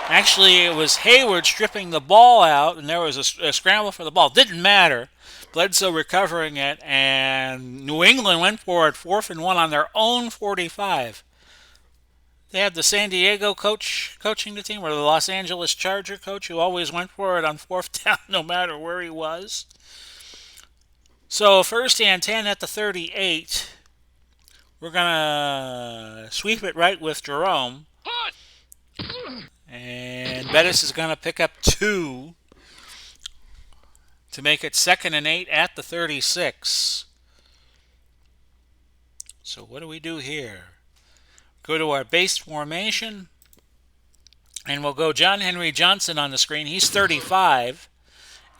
Actually, it was Hayward stripping the ball out, and there was a scramble for the ball. Didn't matter. Bledsoe recovering it, and New England went for it 4th and 1 on their own 45. They had the San Diego coach coaching the team, or the Los Angeles Charger coach, who always went for it on 4th down no matter where he was. So 1st and 10 at the 38. We're going to sweep it right with Jerome. And Bettis is going to pick up 2 to make it 2nd and 8 at the 36. So what do we do here? Go to our base formation, and we'll go John Henry Johnson on the screen. He's 35,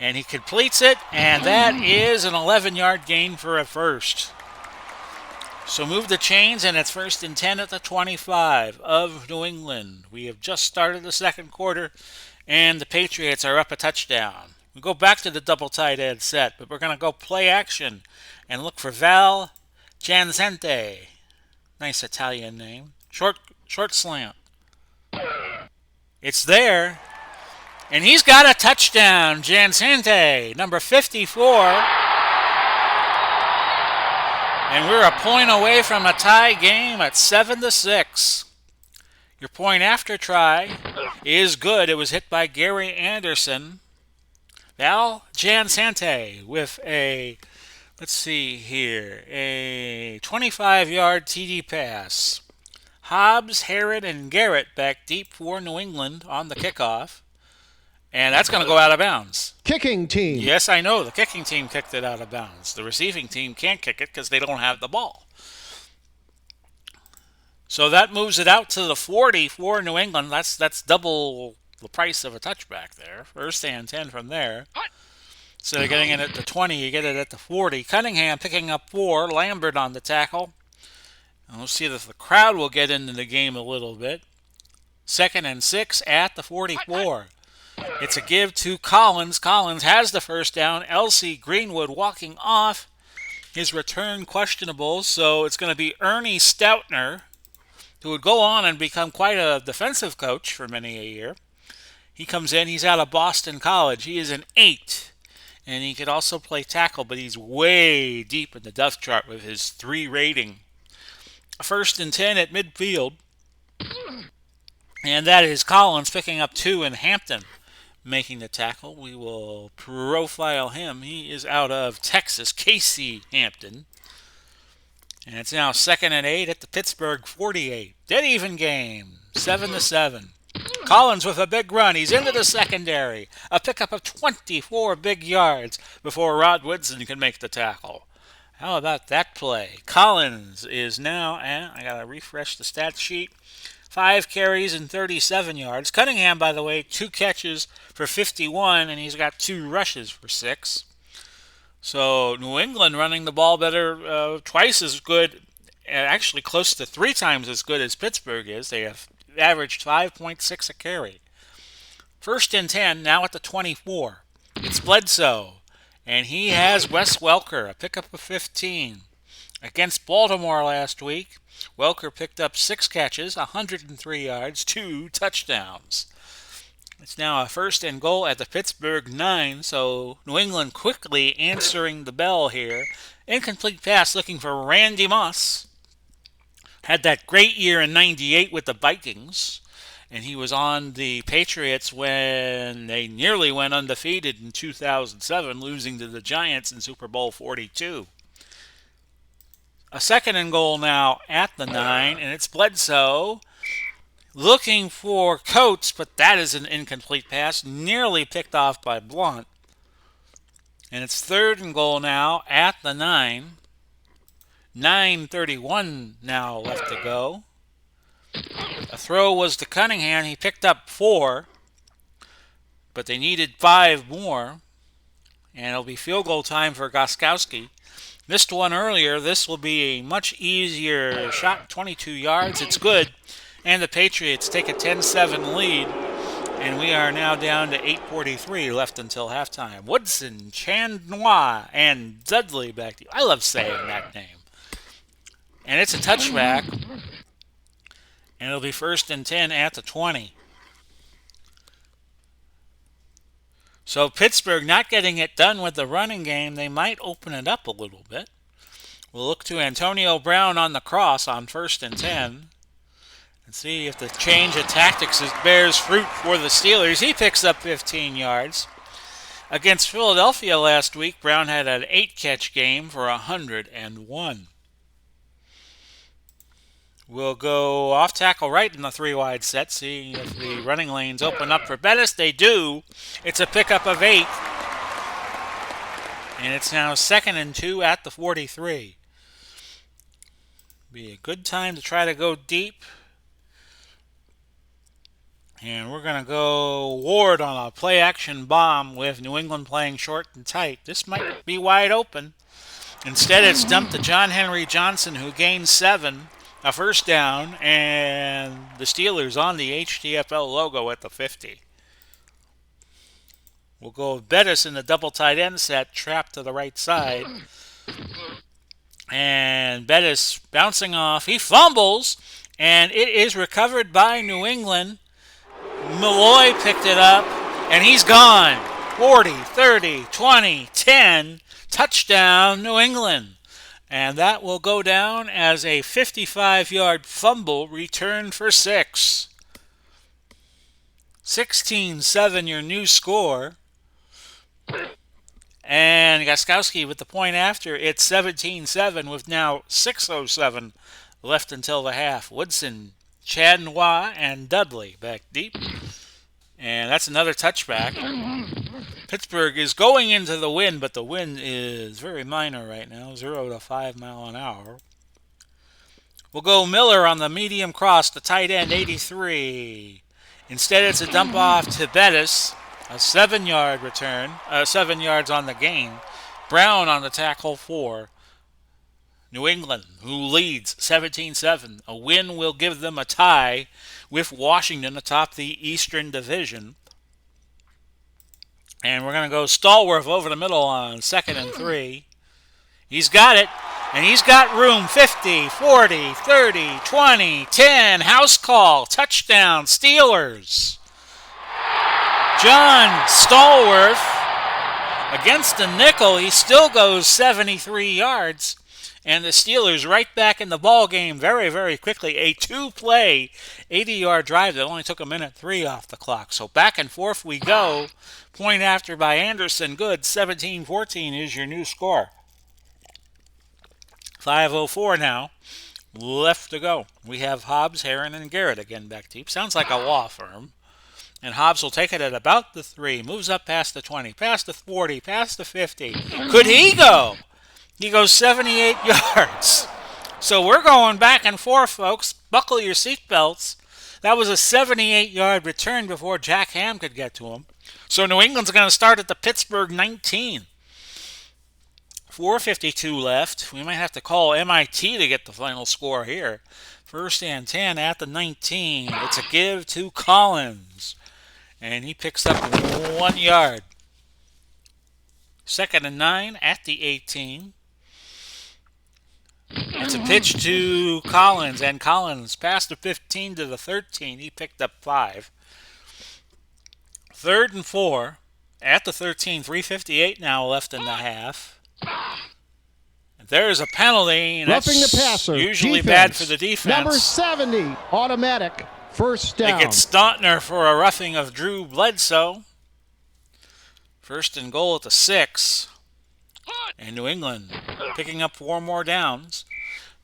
and he completes it, and that is an 11-yard gain for a first. So move the chains, and it's 1st and 10 at the 25 of New England. We have just started the second quarter, and the Patriots are up a touchdown. We go back to the double tight end set, but we're going to go play action and look for Val Jansente. Nice Italian name. Short slant. It's there, and he's got a touchdown. Jansente, number 54. And we're a point away from a tie game at 7-6. Your point after try is good. It was hit by Gary Anderson. Val Jansente with a, let's see here, a 25-yard TD pass. Hobbs, Herod, and Garrett back deep for New England on the kickoff. And that's going to go out of bounds. Kicking team. Yes, I know. The kicking team kicked it out of bounds. The receiving team can't kick it because they don't have the ball. So that moves it out to the 40 for New England. That's double the price of a touchback there. 1st and 10 from there. So they're getting it at the 20. You get it at the 40. Cunningham picking up 4. Lambert on the tackle. And we'll see if the crowd will get into the game a little bit. 2nd and 6 at the 44. It's a give to Collins. Collins has the first down. Elsie Greenwood walking off. His return questionable, so it's going to be Ernie Stoutner, who would go on and become quite a defensive coach for many a year. He comes in. He's out of Boston College. He is an 8, and he could also play tackle, but he's way deep in the depth chart with his 3 rating. 1st and 10 at midfield, and that is Collins picking up 2 in Hampton. making the tackle. We will profile him. He is out of Texas, Casey Hampton. And it's now 2nd and 8 at the Pittsburgh 48. Dead even game, 7-7. Collins with a big run. He's into the secondary. A pickup of 24 big yards before Rod Woodson can make the tackle. How about that play? Collins is now, I got to refresh the stat sheet, 5 carries and 37 yards. Cunningham, by the way, 2 catches for 51, and he's got 2 rushes for 6. So New England running the ball better, twice as good, actually close to 3 times as good as Pittsburgh is. They have averaged 5.6 a carry. 1st and 10, now at the 24. It's Bledsoe, and he has Wes Welker, a pickup of 15. Against Baltimore last week, Welker picked up 6 catches, 103 yards, 2 touchdowns. It's now a 1st and goal at the Pittsburgh 9, so New England quickly answering the bell here. Incomplete pass looking for Randy Moss. Had that great year in 98 with the Vikings, and he was on the Patriots when they nearly went undefeated in 2007, losing to the Giants in Super Bowl 42. A 2nd and goal now at the 9, and it's Bledsoe looking for Coates, but that is an incomplete pass, nearly picked off by Blunt. And it's 3rd and goal now at the 9. 9:31 now left to go. A throw was to Cunningham. He picked up 4, but they needed 5 more. And it'll be field goal time for Gostkowski. Missed one earlier. This will be a much easier shot, 22 yards. It's good. And the Patriots take a 10-7 lead. And we are now down to 8:43 left until halftime. Woodson, Chandnois, and Dudley back to you. I love saying that name. And it's a touchback. And it'll be 1st and 10 at the 20. So Pittsburgh not getting it done with the running game. They might open it up a little bit. We'll look to Antonio Brown on the cross on 1st and 10. And see if the change of tactics bears fruit for the Steelers. He picks up 15 yards. Against Philadelphia last week, Brown had an 8-catch game for 101. We'll go off tackle right in the 3-wide set. See if the running lanes open up for Bettis. They do. It's a pickup of 8. And it's now 2nd and 2 at the 43. Be a good time to try to go deep. And we're going to go Ward on a play-action bomb with New England playing short and tight. This might be wide open. Instead, it's dumped to John Henry Johnson, who gains 7, a 1st down, and the Steelers on the HTFL logo at the 50. We'll go with Bettis in the double tight end set, trapped to the right side. And Bettis bouncing off. He fumbles, and it is recovered by New England. Malloy picked it up, and he's gone. 40, 30, 20, 10, touchdown New England. And that will go down as a 55-yard fumble return for 6. 16-7 your new score. And Gostkowski with the point after. It's 17-7 with now 6:07 left until the half. Woodson, Chandnois, and Dudley back deep. And that's another touchback. Pittsburgh is going into the wind, but the wind is very minor right now, 0 to 5 miles an hour. We'll go Miller on the medium cross, the tight end, 83. Instead, it's a dump off to Bettis, a 7-yard return, 7 yards on the gain. Brown on the tackle for New England, who leads 17-7. A win will give them a tie with Washington atop the Eastern Division. And we're going to go Stallworth over the middle on 2nd and 3. He's got it, and he's got room. 50, 40, 30, 20, 10. House call. Touchdown, Steelers. John Stallworth against the nickel. He still goes 73 yards. And the Steelers right back in the ball game very, very quickly. A two-play, 80-yard drive that only took a minute 3 off the clock. So back and forth we go. Point after by Anderson. Good. 17-14 is your new score. 5:04 now. Left to go. We have Hobbs, Heron, and Garrett again back deep. Sounds like a law firm. And Hobbs will take it at about the 3. Moves up past the 20, past the 40, past the 50. Could he go? He goes 78 yards. So we're going back and forth, folks. Buckle your seatbelts. That was a 78-yard return before Jack Ham could get to him. So New England's going to start at the Pittsburgh 19. 4:52 left. We might have to call MIT to get the final score here. 1st and 10 at the 19. It's a give to Collins. And he picks up 1 yard. 2nd and 9 at the 18. It's a pitch to Collins, and Collins past the 15 to the 13. He picked up 5. 3rd and 4 at the 13. 3:58 now left in the half. There's a penalty, and Roughing that's the passer. usually Defense. bad for the defense. Number 70, automatic. First down. They get Stauntner for a roughing of Drew Bledsoe. 1st and goal at the 6. And New England picking up 4 more downs.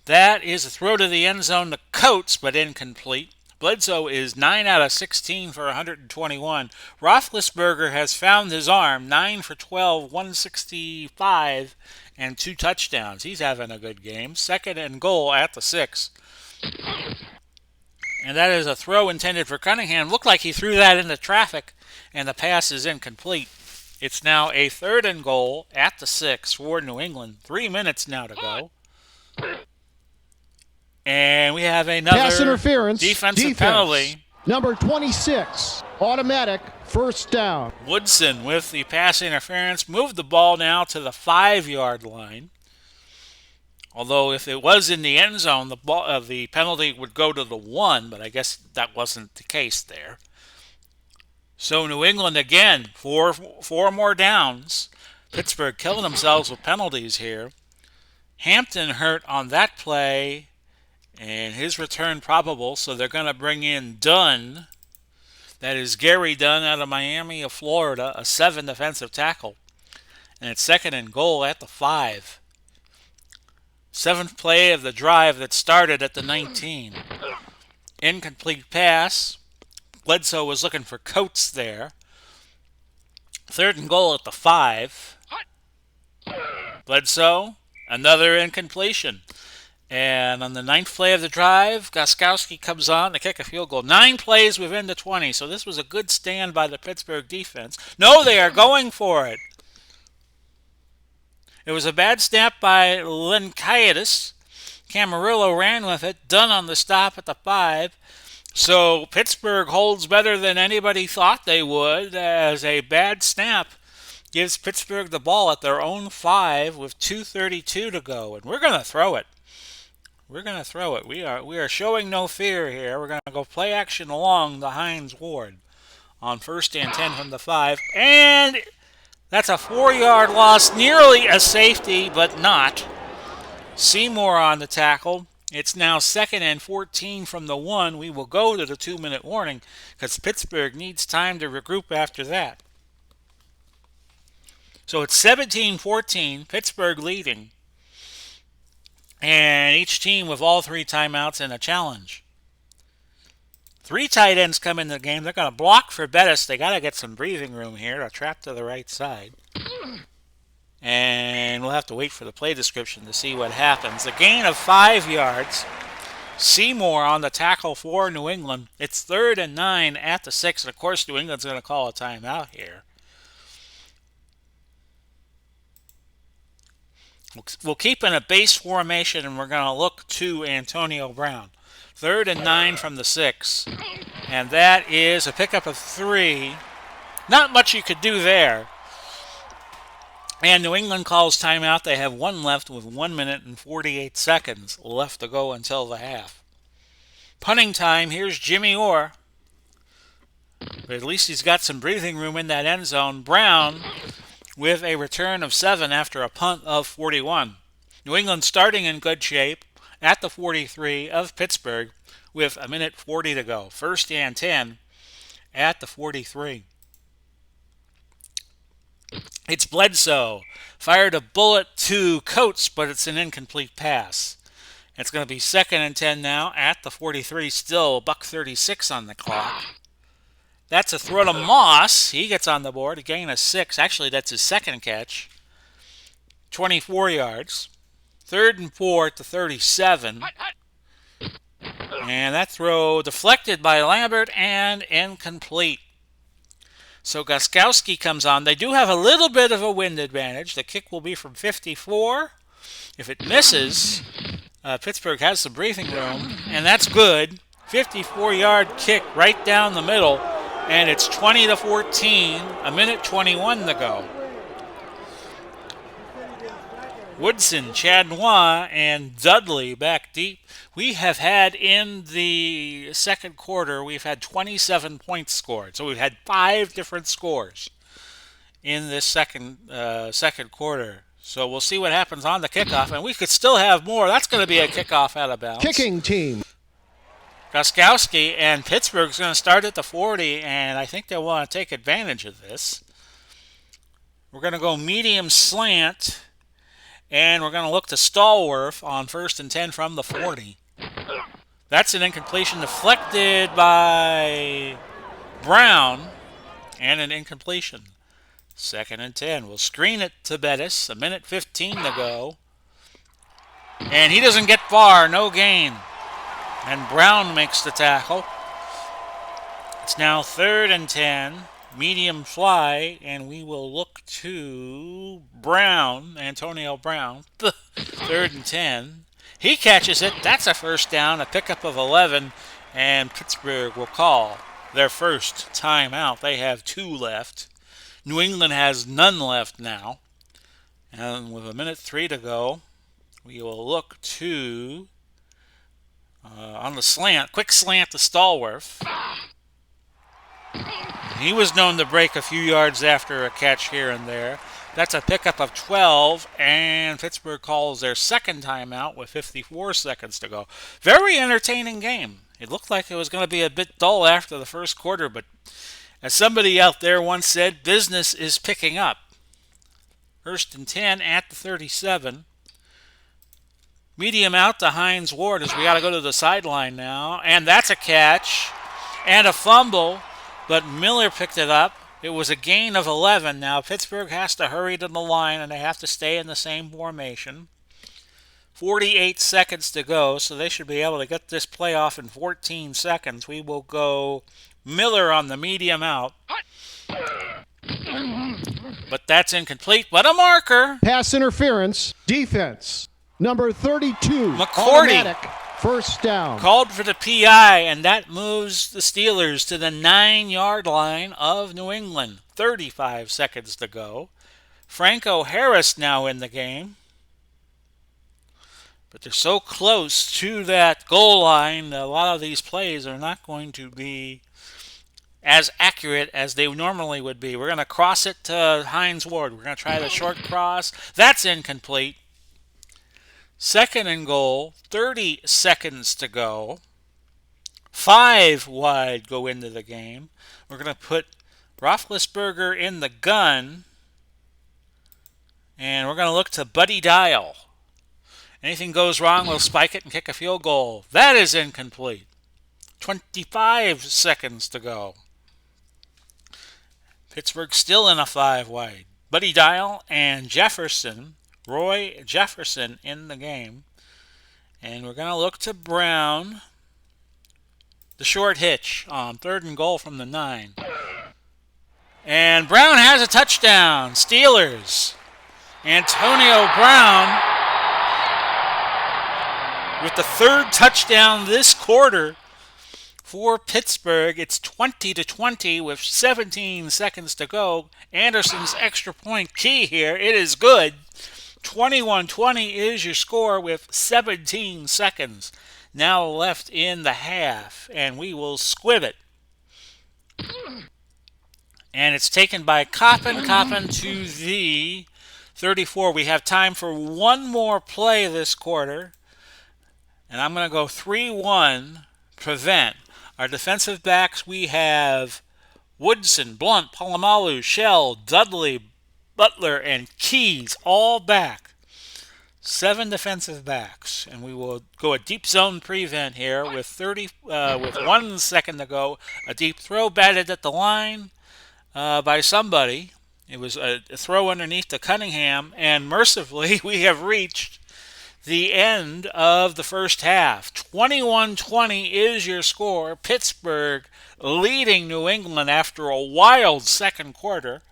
That is a throw to the end zone to Coates, but incomplete. Bledsoe is 9 out of 16 for 121. Roethlisberger has found his arm, 9 for 12, 165, and 2 touchdowns. He's having a good game. 2nd and goal at the 6. And that is a throw intended for Cunningham. Looked like he threw that into traffic, and the pass is incomplete. It's now a 3rd and goal at the 6 for New England. 3 minutes now to go. And we have another pass interference. defensive penalty. Number 26, automatic. First down. Woodson with the pass interference moved the ball now to the 5-yard line. Although if it was in the end zone, the penalty would go to the 1, but I guess that wasn't the case there. So New England again, four more downs. Pittsburgh killing themselves with penalties here. Hampton hurt on that play, and his return probable, so they're going to bring in Dunn. That is Gary Dunn out of Miami of Florida, a 7 defensive tackle. And it's 2nd and goal at the 5. 7th play of the drive that started at the 19. Incomplete pass. Bledsoe was looking for Coates there. 3rd and goal at the 5. Bledsoe, another incompletion. And on the 9th play of the drive, Gostkowski comes on to kick a field goal. 9 plays within the 20, so this was a good stand by the Pittsburgh defense. No, they are going for it. It was a bad snap by Lenkaitis. Camarillo ran with it. Dunn on the stop at the 5. So Pittsburgh holds better than anybody thought they would, as a bad snap gives Pittsburgh the ball at their own 5 with 2:32 to go. And we're going to throw it. We're going to throw it. We are showing no fear here. We're going to go play action along the Hines Ward on 1st and 10 from the 5. And that's a 4-yard loss, nearly a safety, but not. Seymour on the tackle. It's now 2nd and 14 from the 1. We will go to the 2-minute warning because Pittsburgh needs time to regroup after that. So it's 17-14, Pittsburgh leading. And each team with all 3 timeouts and a challenge. 3 tight ends come in the game. They're going to block for Bettis. They got to get some breathing room here. A trap to the right side. And we'll have to wait for the play description to see what happens. A gain of 5 yards. Seymour on the tackle for New England. It's 3rd and 9 at the 6. And of course, New England's going to call a timeout here. We'll keep in a base formation, and we're going to look to Antonio Brown. 3rd and 9 from the 6. And that is a pickup of 3. Not much you could do there. And New England calls timeout. They have 1 left with 1 minute and 48 seconds left to go until the half. Punting time. Here's Jimmy Orr. But at least he's got some breathing room in that end zone. Brown with a return of 7 after a punt of 41. New England starting in good shape at the 43 of Pittsburgh with a minute 40 to go. First and 10 at the 43. It's Bledsoe. Fired a bullet to Coates, but it's an incomplete pass. It's going to be second and 10 now at the 43. Still $1:36 on the clock. That's a throw to Moss. He gets on the board. A gain of 6. Actually, that's his second catch. 24 yards. Third and 4 at the 37. And that throw deflected by Lambert and incomplete. So Gostkowski comes on. They do have a little bit of a wind advantage. The kick will be from 54. If it misses, Pittsburgh has some breathing room, and that's good. 54-yard kick right down the middle, and it's 20-14, a minute 21 to go. Woodson, Chadnois, and Dudley back deep. We have had in the second quarter, we've had 27 points scored. So we've had 5 different scores in this second quarter. So we'll see what happens on the kickoff, and we could still have more. That's going to be a kickoff out of bounds. Kicking team. Gostkowski, and Pittsburgh's going to start at the 40, and I think they want to take advantage of this. We're going to go medium slant, and we're going to look to Stallworth on first and 10 from the 40. That's an incompletion deflected by Brown, and an incompletion. Second and 10. We'll screen it to Bettis. A minute 15 to go. And he doesn't get far. No gain. And Brown makes the tackle. It's now third and 10. Medium fly. And we will look to Brown. Antonio Brown. Third and 10. He catches it. That's a first down. A pickup of 11. And Pittsburgh will call their first timeout. They have 2 left. New England has none left now. And with a minute 3 to go, we will look to, on the slant, quick slant to Stallworth. He was known to break a few yards after a catch here and there. That's a pickup of 12, and Pittsburgh calls their second timeout with 54 seconds to go. Very entertaining game. It looked like it was going to be a bit dull after the first quarter, but as somebody out there once said, business is picking up. First and 10 at the 37. Medium out to Hines Ward as we got to go to the sideline now. And that's a catch and a fumble, but Miller picked it up. It was a gain of 11. Now Pittsburgh has to hurry to the line, and they have to stay in the same formation. 48 seconds to go, so they should be able to get this play off in 14 seconds. We will go Miller on the medium out. But that's incomplete. But a marker. Pass interference. Defense. Number 32. McCourty. Automatic. First down. Called for the PI, and that moves the Steelers to the 9-yard line of New England. 35 seconds to go. Franco Harris now in the game. But they're so close to that goal line that a lot of these plays are not going to be as accurate as they normally would be. We're going to cross it to Hines Ward. We're going to try the short cross. That's incomplete. Second and goal, 30 seconds to go. 5 wide go into the game. We're going to put Roethlisberger in the gun. And we're going to look to Buddy Dial. Anything goes wrong, we'll spike it and kick a field goal. That is incomplete. 25 seconds to go. Pittsburgh still in a 5 wide. Buddy Dial and Jefferson, Roy Jefferson in the game. And we're going to look to Brown. The short hitch on third and goal from the 9. And Brown has a touchdown. Steelers. Antonio Brown with the third touchdown this quarter for Pittsburgh. It's 20-20 with 17 seconds to go. Anderson's extra point key here. It is good. 21-20 is your score with 17 seconds now left in the half. And we will squib it. And it's taken by Coppin. Coppin to the 34. We have time for one more play this quarter. And I'm going to go 3-1 prevent. Our defensive backs, we have Woodson, Blunt, Palomalu, Shell, Dudley, Butler, and Keys all back. 7 defensive backs, and we will go a deep zone prevent here with 1 second to go. A deep throw batted at the line by somebody. It was a throw underneath to Cunningham, and mercifully we have reached the end of the first half. 21-20 is your score. Pittsburgh leading New England after a wild second quarter.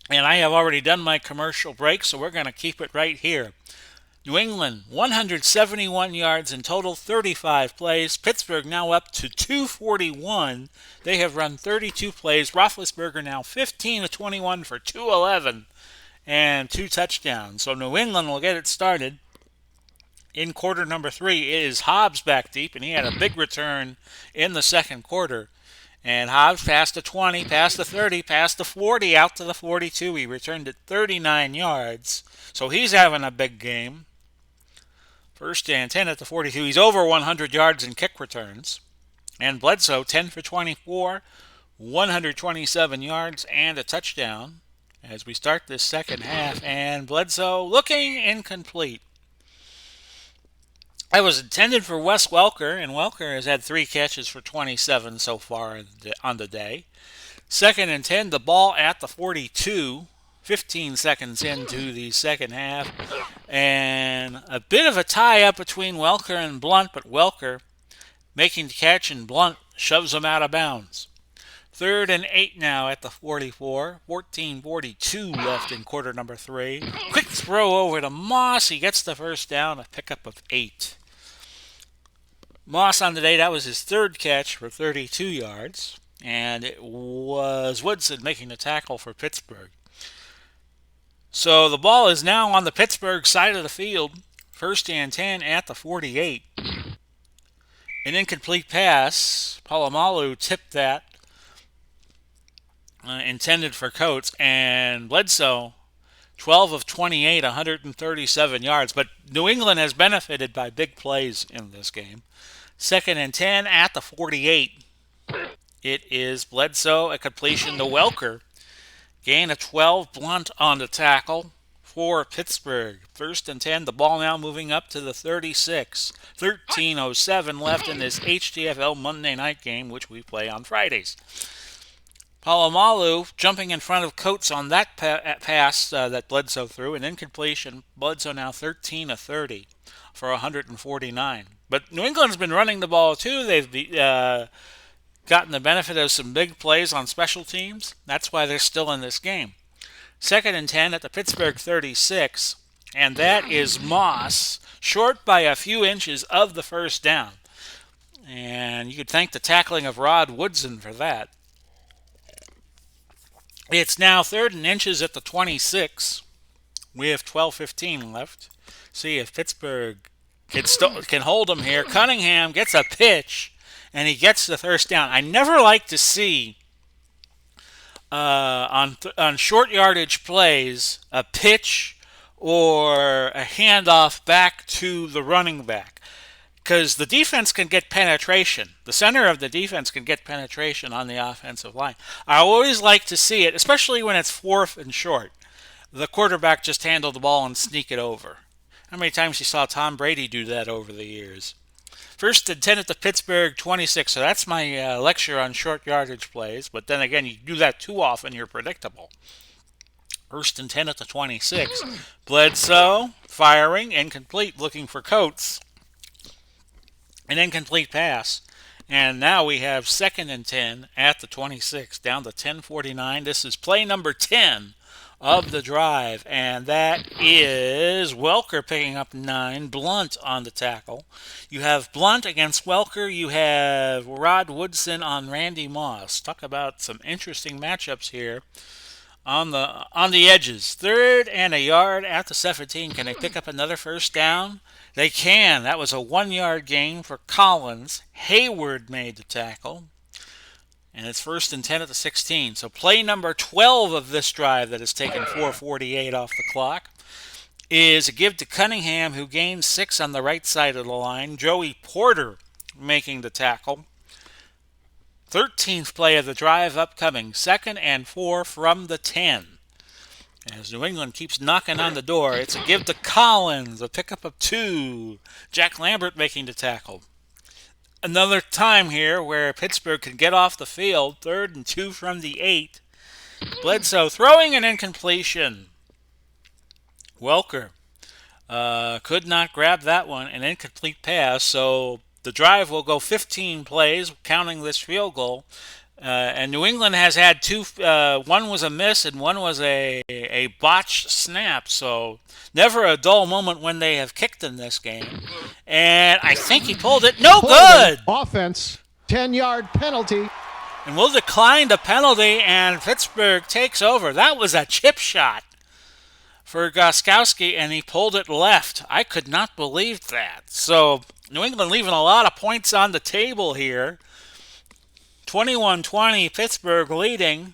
And I have already done my commercial break, so we're going to keep it right here. New England, 171 yards in total, 35 plays. Pittsburgh now up to 241. They have run 32 plays. Roethlisberger now 15 of 21 for 211 and 2 touchdowns. So New England will get it started. In quarter number 3, it is Hobbs back deep, and he had a big return in the second quarter. And Hobbs passed the 20, passed the 30, passed the 40, out to the 42. He returned it 39 yards. So he's having a big game. First and 10 at the 42. He's over 100 yards in kick returns. And Bledsoe, 10 for 24, 127 yards and a touchdown as we start this second half. And Bledsoe looking incomplete. That was intended for Wes Welker, and Welker has had 3 catches for 27 so far on the day. Second and 10, the ball at the 42, 15 seconds into the second half. And a bit of a tie-up between Welker and Blunt, but Welker making the catch, and Blunt shoves him out of bounds. Third and 8 now at the 44, 14:42 left in quarter number 3. Quick throw over to Moss. He gets the first down, a pickup of 8. Moss on the day, that was his 3rd catch for 32 yards. And it was Woodson making the tackle for Pittsburgh. So the ball is now on the Pittsburgh side of the field. First and 10 at the 48. An incomplete pass. Palomalu tipped that. Intended for Colts. And Bledsoe, 12 of 28, 137 yards. But New England has benefited by big plays in this game. Second and 10 at the 48. It is Bledsoe, a completion to Welker. Gain of 12, Blunt on the tackle for Pittsburgh. First and 10, the ball now moving up to the 36. 13:07 left in this HTFL Monday night game, which we play on Fridays. Palomalu jumping in front of Coates on that pass that Bledsoe threw, an incompletion. Bledsoe now 13 of 30 for 149. But New England's been running the ball too. They've gotten the benefit of some big plays on special teams. That's why they're still in this game. Second and 10 at the Pittsburgh 36, and that is Moss, short by a few inches of the first down. And you could thank the tackling of Rod Woodson for that. It's now 3rd and inches at the 26. We have 12:15 left. See if Pittsburgh can hold them here. Cunningham gets a pitch, and he gets the first down. I never like to see on short yardage plays a pitch or a handoff back to the running back, because the defense can get penetration. The center of the defense can get penetration on the offensive line. I always like to see it, especially when it's 4th and short. The quarterback just handle the ball and sneak it over. How many times you saw Tom Brady do that over the years? First and 10 at the Pittsburgh 26. So that's my lecture on short yardage plays. But then again, you do that too often, you're predictable. First and 10 at the 26. Bledsoe firing, incomplete, looking for Coates. An incomplete pass. And now we have second and 10 at the 26, down to 10:49. This is play number 10 of the drive, and that is Welker picking up 9, Blunt on the tackle. You have Blunt against Welker. You have Rod Woodson on Randy Moss. Talk about some interesting matchups here on the edges. 3rd and a yard at the 17. Can they pick up another first down? They can. That was a 1-yard gain for Collins. Hayward made the tackle. And it's 1st and 10 at the 16. So play number 12 of this drive that has taken 4:48 off the clock is a give to Cunningham, who gains 6 on the right side of the line. Joey Porter making the tackle. 13th play of the drive upcoming, 2nd and 4 from the 10. As New England keeps knocking on the door, it's a give to Collins, a pickup of 2. Jack Lambert making the tackle. Another time here where Pittsburgh can get off the field, 3rd and 2 from the 8. Bledsoe throwing an incompletion. Welker could not grab that one, an incomplete pass, so the drive will go 15 plays, counting this field goal. And New England has had 2, one was a miss and one was a botched snap, so never a dull moment when they have kicked in this game. And I think he pulled it. No good! Offense, 10-yard penalty. And we'll decline the penalty, and Pittsburgh takes over. That was a chip shot for Gostkowski, and he pulled it left. I could not believe that. So New England leaving a lot of points on the table here. 21-20, Pittsburgh leading.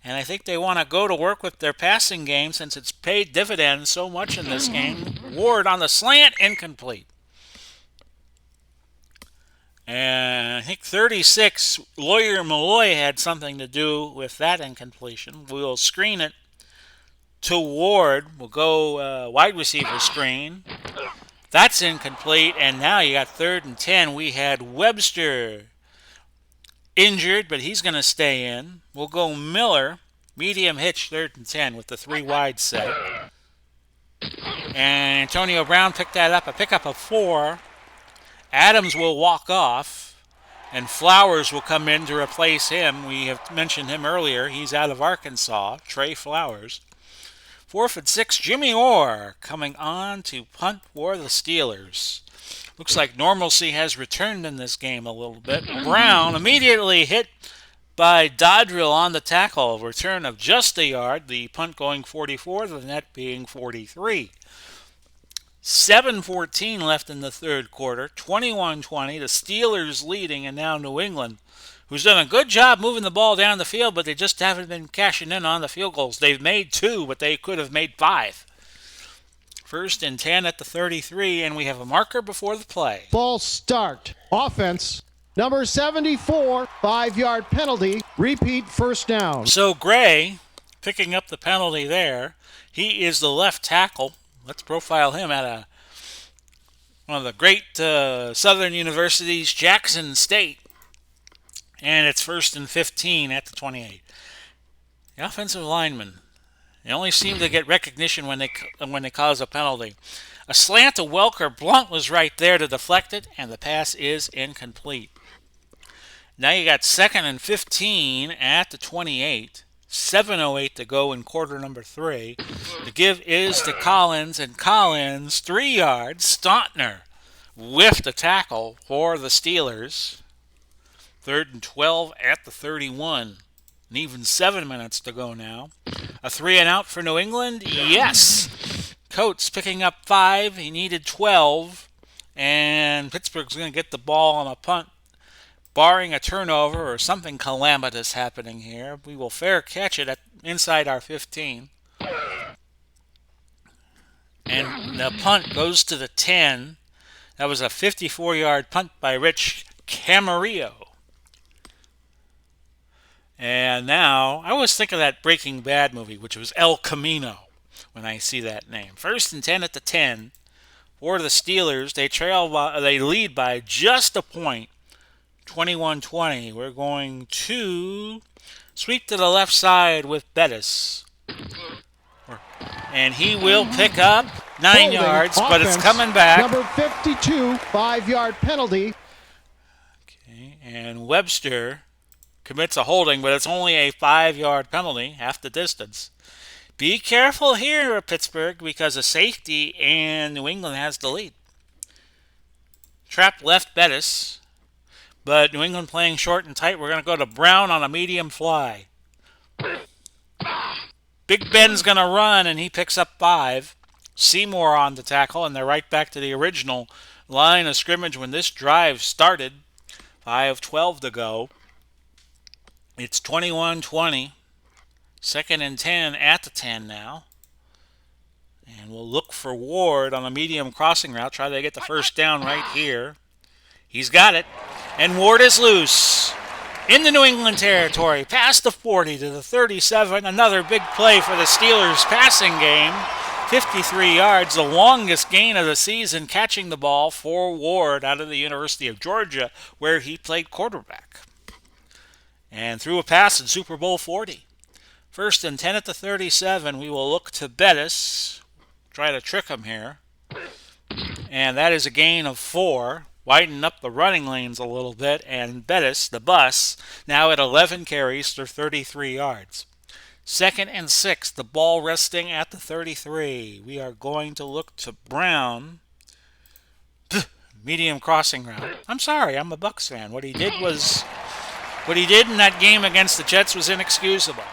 And I think they want to go to work with their passing game since it's paid dividends so much in this game. Ward on the slant, incomplete. And I think 36, Lawyer Malloy had something to do with that incompletion. We'll screen it to Ward. We'll go wide receiver screen. That's incomplete, and now you got 3rd and 10. We had Webster injured, but he's going to stay in. We'll go Miller, medium hitch, 3rd and 10 with the 3 wide set. And Antonio Brown picked that up, a pickup of 4. Adams will walk off, and Flowers will come in to replace him. We have mentioned him earlier. He's out of Arkansas, Trey Flowers. 4th and 6, Jimmy Orr coming on to punt for the Steelers. Looks like normalcy has returned in this game a little bit. Brown immediately hit by Dodrill on the tackle. Return of just a yard. The punt going 44, the net being 43. 7:14 left in the 3rd quarter. 21-20. The Steelers leading, and now New England, who's done a good job moving the ball down the field, but they just haven't been cashing in on the field goals. They've made 2, but they could have made 5. 1st and 10 at the 33, and we have a marker before the play. False start. Offense, number 74, 5-yard penalty. Repeat, first down. So Gray picking up the penalty there. He is the left tackle. Let's profile him at one of the great Southern universities, Jackson State. And it's 1st and 15 at the 28. The offensive linemen, they only seem to get recognition when they cause a penalty. A slant to Welker. Blunt was right there to deflect it, and the pass is incomplete. Now you got 2nd and 15 at the 28. 7:08 to go in quarter number 3. The give is to Collins, and Collins, 3 yards. Stauntner whiffed a tackle for the Steelers. 3rd and 12 at the 31. And even 7 minutes to go now. A 3 and out for New England? Yes. Coates picking up 5. He needed 12. And Pittsburgh's going to get the ball on a punt. Barring a turnover or something calamitous happening here, we will fair catch it inside our 15. And the punt goes to the 10. That was a 54-yard punt by Rich Camarillo. And now, I always think of that Breaking Bad movie, which was El Camino, when I see that name. 1st and 10 at the 10 for the Steelers. They lead by just a point. 21-20. We're going to sweep to the left side with Bettis. And he will pick up 9 yards, Offense, but it's coming back. Number 52, 5-yard penalty. Okay, and Webster commits a holding, but it's only a 5-yard penalty, half the distance. Be careful here, Pittsburgh, because of safety, and New England has the lead. Trap left Bettis. But New England playing short and tight. We're going to go to Brown on a medium fly. Big Ben's going to run, and he picks up 5. Seymour on the tackle, and they're right back to the original line of scrimmage when this drive started. 5:12 to go. It's 21-20. 2nd and 10 at the 10 now. And we'll look for Ward on a medium crossing route. Try to get the first down right here. He's got it. And Ward is loose. In the New England territory. Past the 40 to the 37. Another big play for the Steelers passing game. 53 yards, the longest gain of the season, catching the ball for Ward out of the University of Georgia, where he played quarterback. And threw a pass in Super Bowl 40. 1st and 10 at the 37. We will look to Bettis. Try to trick him here. And that is a gain of 4. Widen up the running lanes a little bit. And Bettis, the bus, now at 11 carries for 33 yards. 2nd and 6. The ball resting at the 33. We are going to look to Brown. Medium crossing route. I'm sorry, I'm a Bucs fan. What he did in that game against the Jets was inexcusable.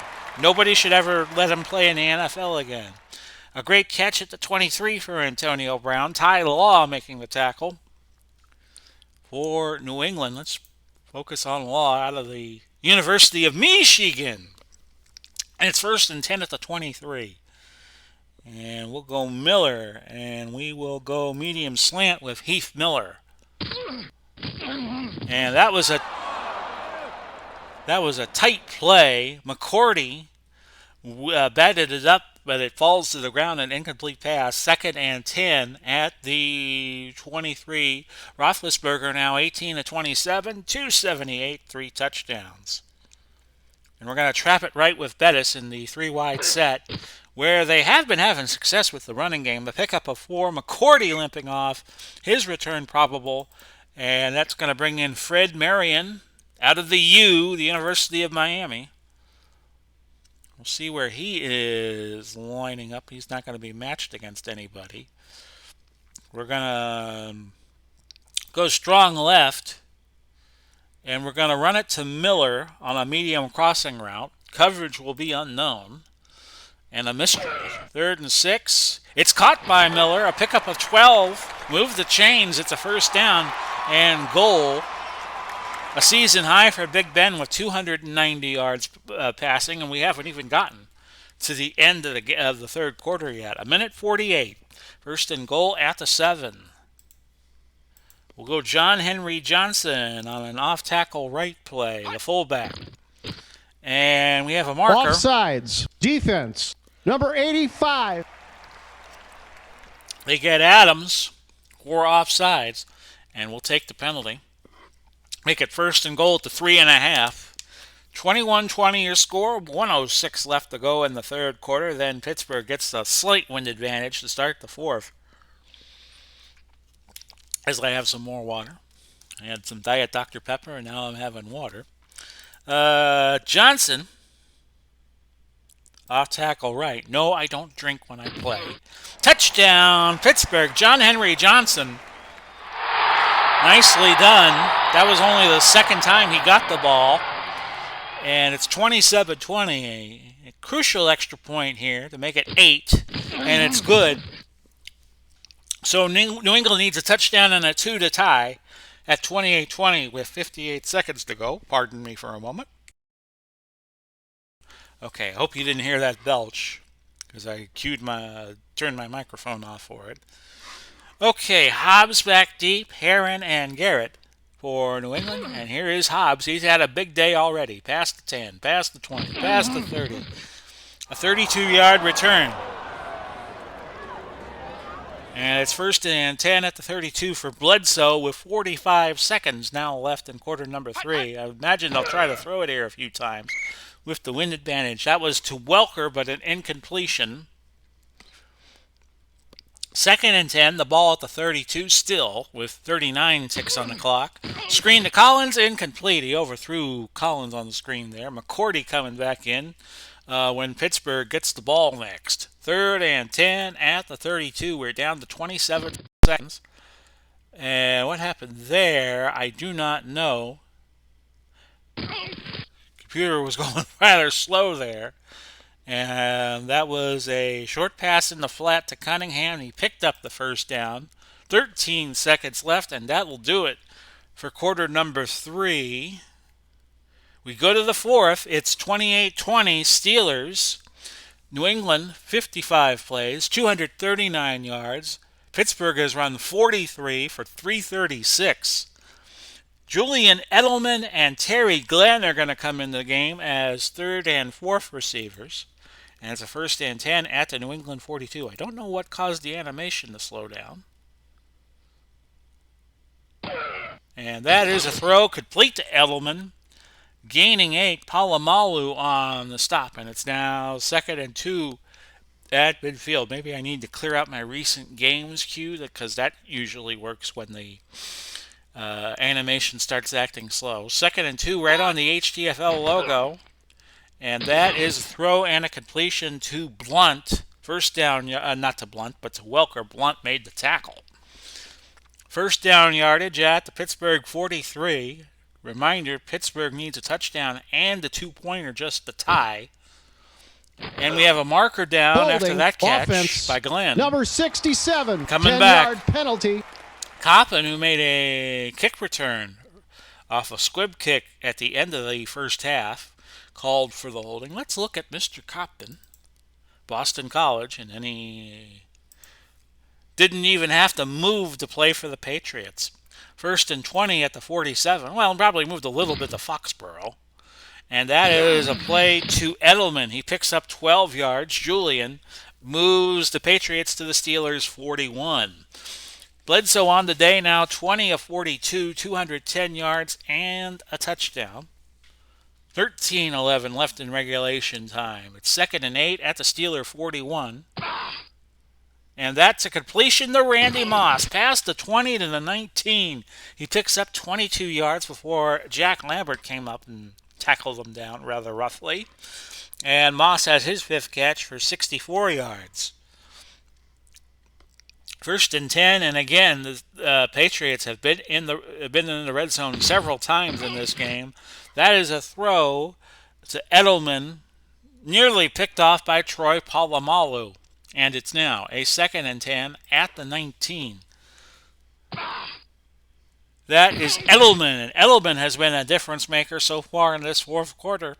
Nobody should ever let him play in the NFL again. A great catch at the 23 for Antonio Brown. Ty Law making the tackle for New England. Let's focus on Law out of the University of Michigan. And it's 1st and 10 at the 23. And we'll go Miller, and we will go medium slant with Heath Miller. And that was a tight play. McCourty batted it up, but it falls to the ground, an incomplete pass. 2nd and 10 at the 23. Roethlisberger now 18 to 27, 278, 3 touchdowns. And we're going to trap it right with Bettis in the 3-wide set, where they have been having success with the running game. The pickup of 4, McCourty limping off, his return probable, and that's going to bring in Fred Marion out of the University of Miami. We'll see where he is lining up. He's not going to be matched against anybody. We're going to go strong left, and we're going to run it to Miller on a medium crossing route. Coverage will be unknown and a mystery. 3rd and 6. It's caught by Miller. A pickup of 12. Move the chains. It's a first down and goal. A season high for Big Ben with 290 yards passing, and we haven't even gotten to the end of the 3rd quarter yet. 1:48. 1st and goal at the 7. We'll go John Henry Johnson on an off-tackle right play, the fullback. And we have a marker. Offsides. Defense. Number 85. They get Adams for offsides, and we'll take the penalty. Make it 1st and goal at the 3.5. 21-20 your score. 1:06 left to go in the 3rd quarter. Then Pittsburgh gets a slight wind advantage to start the 4th. As I have some more water. I had some Diet Dr. Pepper, and now I'm having water. Johnson, off tackle right. No, I don't drink when I play. Touchdown, Pittsburgh. John Henry Johnson. Nicely done. That was only the 2nd time he got the ball. And it's 27-20. A crucial extra point here to make it 8. And it's good. So New England needs a touchdown and a 2 to tie at 28-20 with 58 seconds to go. Pardon me for a moment. Okay, I hope you didn't hear that belch because I turned my microphone off for it. Okay, Hobbs back deep, Heron and Garrett for New England. And here is Hobbs. He's had a big day already. Past the 10, past the 20, past the 30. A 32-yard return. And it's 1st and 10 at the 32 for Bledsoe with 45 seconds now left in quarter number 3. I imagine they'll try to throw it here a few times with the wind advantage. That was to Welker, but an incompletion. 2nd and 10, the ball at the 32 still with 39 ticks on the clock. Screen to Collins, incomplete. He overthrew Collins on the screen there. McCourty coming back in when Pittsburgh gets the ball next. 3rd and 10 at the 32. We're down to 27 seconds. And what happened there, I do not know. Computer was going rather slow there. And that was a short pass in the flat to Cunningham. He picked up the first down. 13 seconds left, and that will do it for quarter number 3. We go to the fourth. It's 28-20 Steelers. New England, 55 plays, 239 yards. Pittsburgh has run 43 for 336. Julian Edelman and Terry Glenn are going to come in the game as third and fourth receivers. And it's a first and 10 at the New England 42. I don't know what caused the animation to slow down. And that is a throw complete to Edelman. Gaining 8, Polamalu on the stop. And it's now second and 2 at midfield. Maybe I need to clear out my recent games queue because that usually works when the animation starts acting slow. Second and 2 right on the HTFL logo. And that is a throw and a completion to Blunt. First down, not to Blunt, but to Welker. Blunt made the tackle. First down yardage at the Pittsburgh 43. Reminder, Pittsburgh needs a touchdown and a two-pointer just to tie. And we have a marker down Holding after that catch offense, by Glenn. Number 67, Coming 10-yard penalty. Coppin, who made a kick return off a squib kick at the end of the first half, called for the holding. Let's look at Mr. Coppin, Boston College, and then he didn't even have to move to play for the Patriots. First and 20 at the 47. Well, probably moved a little bit to Foxborough. And that is a play to Edelman. He picks up 12 yards. Julian moves the Patriots to the Steelers' 41. Bledsoe on the day now, 20 of 42, 210 yards and a touchdown. 13-11 left in regulation time. It's second and 8 at the Steeler 41. And that's a completion to Randy Moss. Past the 20 to the 19. He picks up 22 yards before Jack Lambert came up and tackled him down rather roughly. And Moss has his fifth catch for 64 yards. First and 10, and again, the Patriots have been in the red zone several times in this game. That is a throw to Edelman, nearly picked off by Troy Polamalu. And it's now a second and 10 at the 19. That is Edelman, and Edelman has been a difference maker so far in this fourth quarter,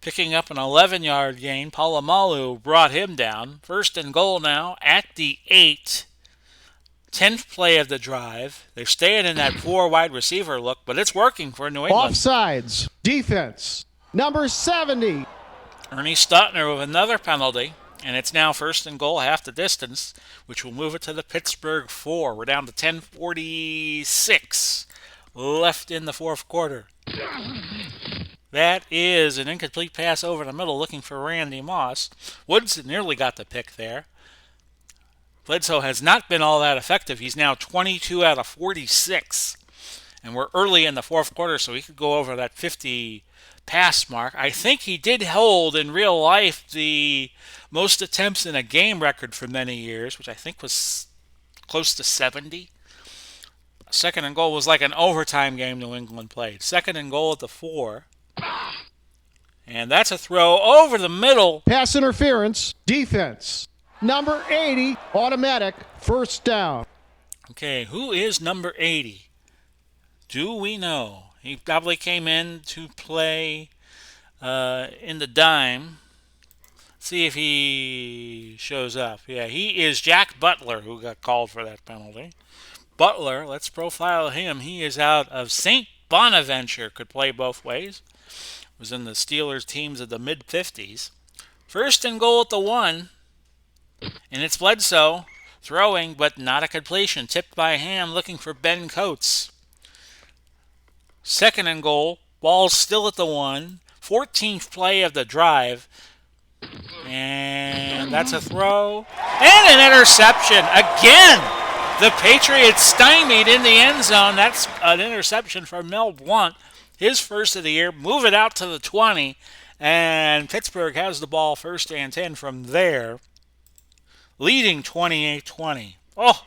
picking up an 11-yard gain. Polamalu brought him down. First and goal now at the 8. 10th play of the drive. They're staying in that 4 wide receiver look, but it's working for New England. Offsides. Defense. Number 70. Ernie Stutner with another penalty. And it's now first and goal, half the distance, which will move it to the Pittsburgh 4. We're down to 10:46 left in the fourth quarter. That is an incomplete pass over the middle looking for Randy Moss. Woods nearly got the pick there. Bledsoe has not been all that effective. He's now 22 out of 46. And we're early in the fourth quarter, so he could go over that 50 pass mark. I think he did hold in real life the most attempts in a game record for many years, which I think was close to 70. Second and goal was like an overtime game New England played. Second and goal at the 4. And that's a throw over the middle. Pass interference. Defense. Number 80. Automatic. First down. Okay, who is number 80? Do we know? He probably came in to play in the dime. See if he shows up. Yeah, he is Jack Butler, who got called for that penalty. Butler, let's profile him. He is out of St. Bonaventure. Could play both ways. Was in the Steelers teams of the mid-50s. First and goal at the 1. And it's Bledsoe throwing, but not a completion. Tipped by Ham, looking for Ben Coates. Second and goal. Ball still at the 1. 14th play of the drive. And that's a throw. And an interception. Again, the Patriots stymied in the end zone. That's an interception for Mel Blount. His first of the year. Move it out to the 20. And Pittsburgh has the ball first and 10 from there. Leading 28-20. Oh,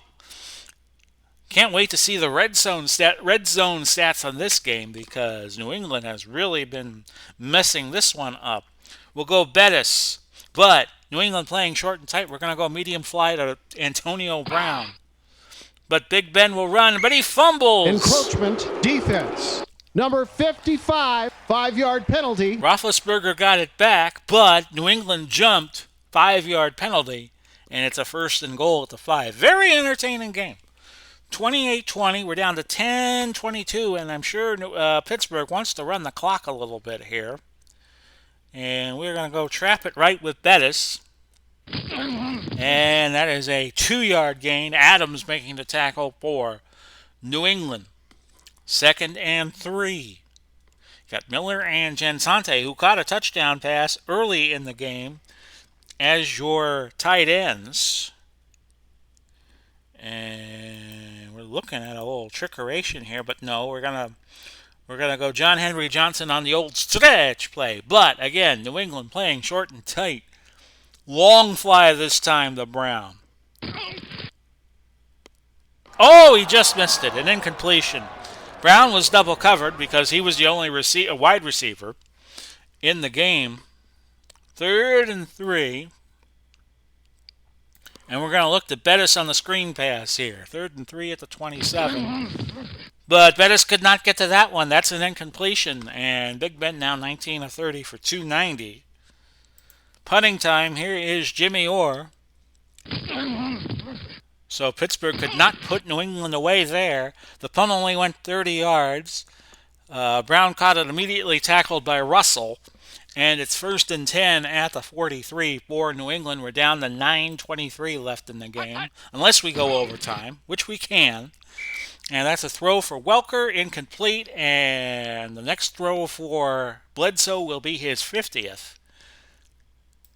can't wait to see the red zone stats on this game because New England has really been messing this one up. We'll go Bettis, but New England playing short and tight. We're going to go medium fly to Antonio Brown. But Big Ben will run, but he fumbles. Encroachment. Defense. Number 55, 5-yard penalty. Roethlisberger got it back, but New England jumped, 5-yard penalty, and it's a 1st and goal at the 5. Very entertaining game. 28-20, we're down to 10-22, and I'm sure Pittsburgh wants to run the clock a little bit here. And we're going to go trap it right with Bettis. And that is a 2-yard gain. Adams making the tackle for New England. 2nd and 3. Got Miller and Gensante, who caught a touchdown pass early in the game, as your tight ends. And we're looking at a little trickeration here, but no, we're gonna go John Henry Johnson on the old stretch play. But again, New England playing short and tight. Long fly this time to Brown. Oh, he just missed it. An incompletion. Brown was double covered because he was the only wide receiver in the game. 3rd and 3. And we're going to look to Bettis on the screen pass here. 3rd and 3 at the 27. But Bettis could not get to that one. That's an incompletion. And Big Ben now 19 of 30 for 290. Punting time. Here is Jimmy Orr. So Pittsburgh could not put New England away there. The punt only went 30 yards. Brown caught it immediately, tackled by Russell. And it's 1st and 10 at the 43 for New England. We're down to 9:23 left in the game, unless we go overtime, which we can. And that's a throw for Welker, incomplete. And the next throw for Bledsoe will be his 50th.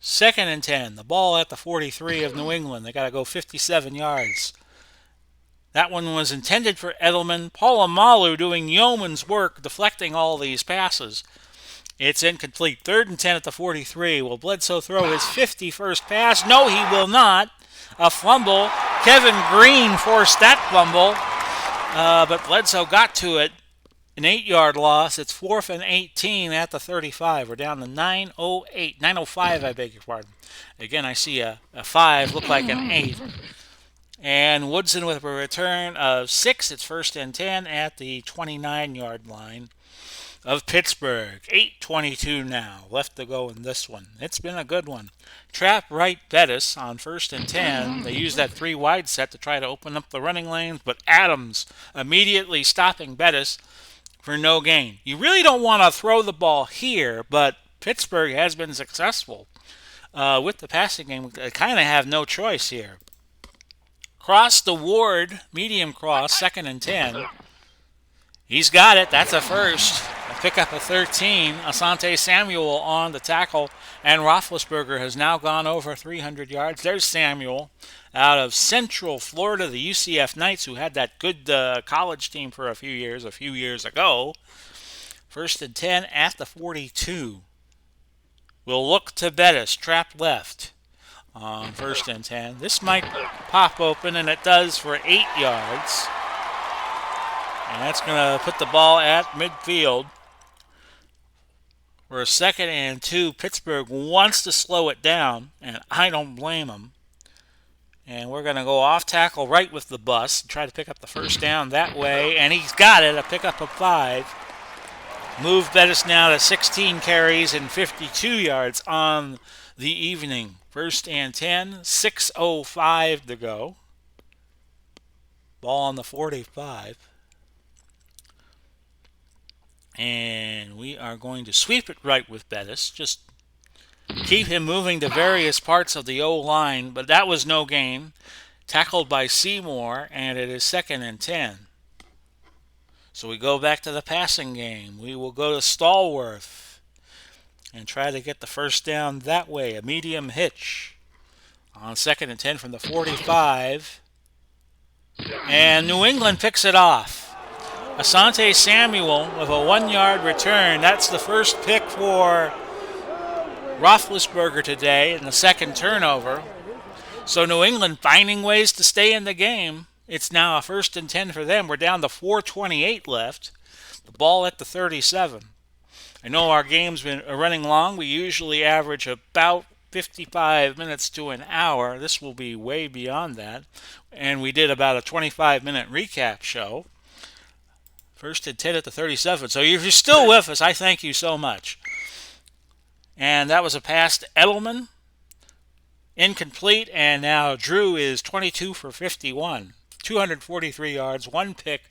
2nd and 10. The ball at the 43 of New England. They got to go 57 yards. That one was intended for Edelman. Polamalu doing yeoman's work, deflecting all these passes. It's incomplete. 3rd and 10 at the 43. Will Bledsoe throw his 51st pass? No, he will not. A fumble. Kevin Green forced that fumble. But Bledsoe got to it. An 8-yard loss. It's 4th and 18 at the 35. We're down to 9:05, I beg your pardon. Again, I see a 5 look like an 8. And Woodson with a return of 6. It's 1st and 10 at the 29-yard line of Pittsburgh. 8:22 now left to go in this one. It's been a good one. Trap right Bettis on 1st and 10. They use that 3 wide set to try to open up the running lanes, but Adams immediately stopping Bettis for no gain. You really don't want to throw the ball here, but Pittsburgh has been successful with the passing game. They kind of have no choice here. Cross the Ward, medium cross, 2nd and 10. He's got it. That's a first. A pickup of 13. Asante Samuel on the tackle, and Roethlisberger has now gone over 300 yards. There's Samuel out of Central Florida, the UCF Knights, who had that good college team for a few years ago. 1st and 10 at the 42. We'll look to Bettis, trap left on 1st and 10. This might pop open, and it does for 8 yards. And that's going to put the ball at midfield. For a 2nd and 2, Pittsburgh wants to slow it down, and I don't blame them. And we're going to go off tackle right with the bus and try to pick up the first down that way. And he's got it, a pickup of 5. Move Bettis now to 16 carries and 52 yards on the evening. 1st and 10, 6:05 to go. Ball on the 45. And we are going to sweep it right with Bettis. Just keep him moving to various parts of the O-line, but that was no gain. Tackled by Seymour, and it is 2nd and 10. So we go back to the passing game. We will go to Stallworth and try to get the first down that way. A medium hitch on 2nd and 10 from the 45. And New England picks it off. Asante Samuel with a 1-yard return. That's the first pick for Roethlisberger today and the 2nd turnover. So New England finding ways to stay in the game. It's now a 1st and 10 for them. We're down to 4:28 left. The ball at the 37. I know our game's been running long. We usually average about 55 minutes to an hour. This will be way beyond that. And we did about a 25-minute recap show First and 10 at the 37. So if you're still with us, I thank you so much. And that was a pass to Edelman. Incomplete, and now Drew is 22 for 51. 243 yards, one pick,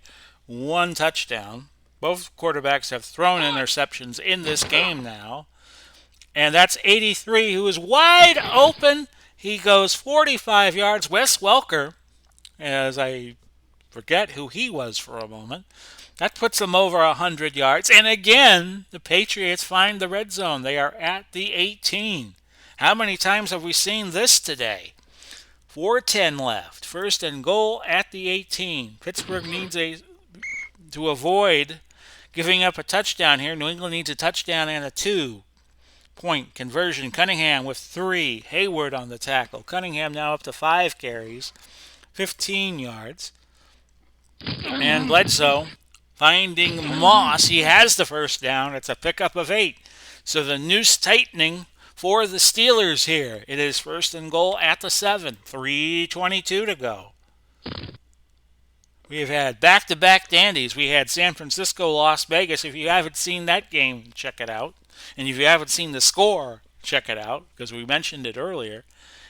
one touchdown. Both quarterbacks have thrown interceptions in this game now. And that's 83, who is wide open. He goes 45 yards. Wes Welker, as I forget who he was for a moment, that puts him over 100 yards. And again, the Patriots find the red zone. They are at the 18. How many times have we seen this today? 4:10 left. First and goal at the 18. Pittsburgh needs to avoid giving up a touchdown here. New England needs a touchdown and a 2-point conversion. Cunningham with 3. Hayward on the tackle. Cunningham now up to 5 carries, 15 yards. And Bledsoe finding Moss. He has the first down. It's a pickup of 8. So the noose tightening for the Steelers here. It is first and goal at the 7. 3:22 to go. We've had back-to-back dandies. We had San Francisco, Las Vegas. If you haven't seen that game, check it out. And if you haven't seen the score, check it out, because we mentioned it earlier.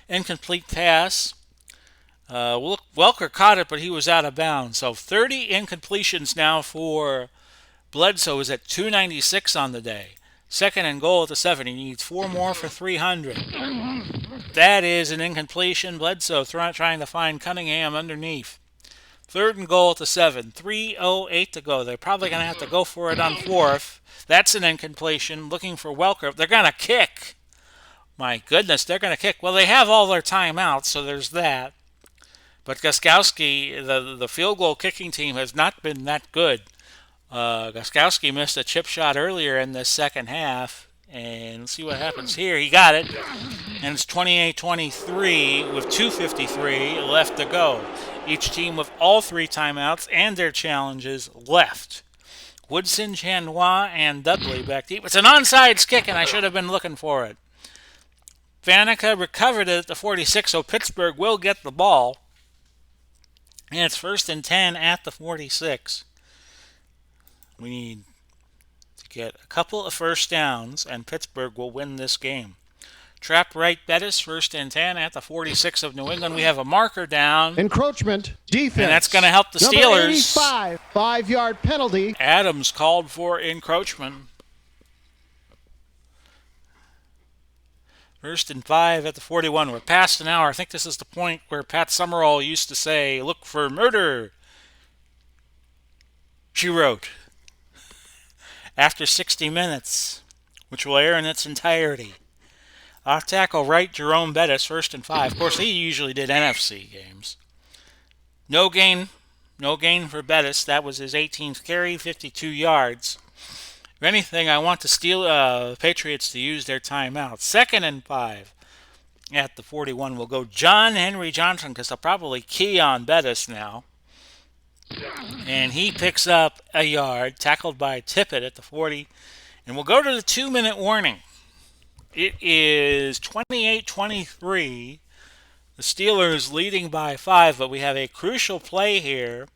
Incomplete pass. Welker caught it, but he was out of bounds. So 30 incompletions now for Bledsoe is at 296 on the day. Second and goal at the 7. He needs 4 more for 300. That is an incompletion. Bledsoe trying to find Cunningham underneath. Third and goal at the 7. 3:08 to go. They're probably going to have to go for it on 4th. That's an incompletion. Looking for Welker. They're going to kick. My goodness, they're going to kick. Well, they have all their timeouts, so there's that. But Gostkowski, the field goal kicking team, has not been that good. Gostkowski missed a chip shot earlier in the second half. And let's see what happens here. He got it. And it's 28-23 with 2:53 left to go. Each team with all 3 timeouts and their challenges left. Woodson, Chanois, and Dudley back deep. It's an onside kick, and I should have been looking for it. Faneca recovered it at the 46, so Pittsburgh will get the ball. And it's first and 10 at the 46. We need to get a couple of first downs, and Pittsburgh will win this game. Trap right Bettis, first and 10 at the 46 of New England. We have a marker down. Encroachment, defense. And that's going to help the Steelers. Number 85, 5-yard penalty. Adams called for encroachment. First and 5 at the 41. We're past an hour. I think this is the point where Pat Summerall used to say, "Look for murder," she wrote. After 60 minutes, which will air in its entirety. Off tackle right, Jerome Bettis, first and 5. Of course, he usually did NFC games. No gain for Bettis. That was his 18th carry, 52 yards. If anything, I want the Patriots to use their timeout. Second and 5 at the 41 will go John Henry Johnson, because they'll probably key on Bettis now. And he picks up a yard, tackled by Tippett at the 40. And we'll go to the 2-minute warning. It is 28-23. The Steelers leading by 5, but we have a crucial play here.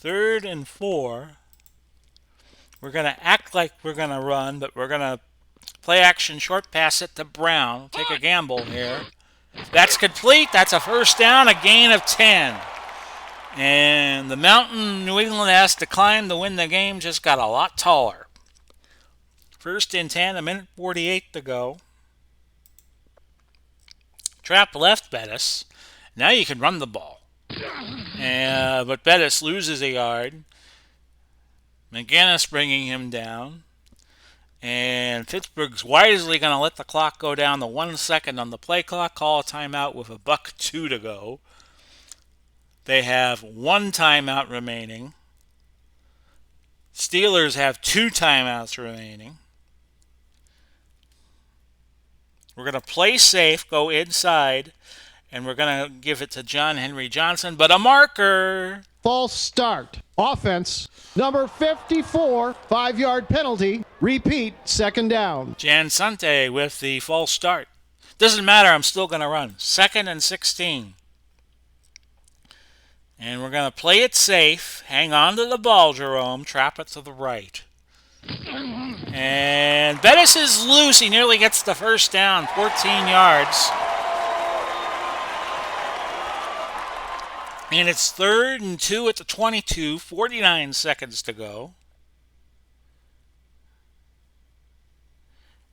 3rd and 4. We're going to act like we're going to run, but we're going to play action, short pass it to Brown. Take a gamble here. That's complete. That's a first down, a gain of 10. And the mountain New England has to climb to win the game just got a lot taller. First and 10, 1:48 to go. Trap left Bettis. Now you can run the ball. But Bettis loses a yard. McGinnis bringing him down. And Pittsburgh's wisely going to let the clock go down to 1 second on the play clock. Call a timeout with $1:02 to go. They have 1 timeout remaining. Steelers have 2 timeouts remaining. We're going to play safe, go inside, and we're going to give it to John Henry Johnson, but a marker. False start. Offense, number 54, 5-yard penalty. Repeat, second down. Jan Sante with the false start. Doesn't matter, I'm still going to run. 2nd and 16. And we're going to play it safe. Hang on to the ball, Jerome. Trap it to the right. And Bettis is loose. He nearly gets the first down. 14 yards. And it's 3rd and 2 at the 22. 49 seconds to go.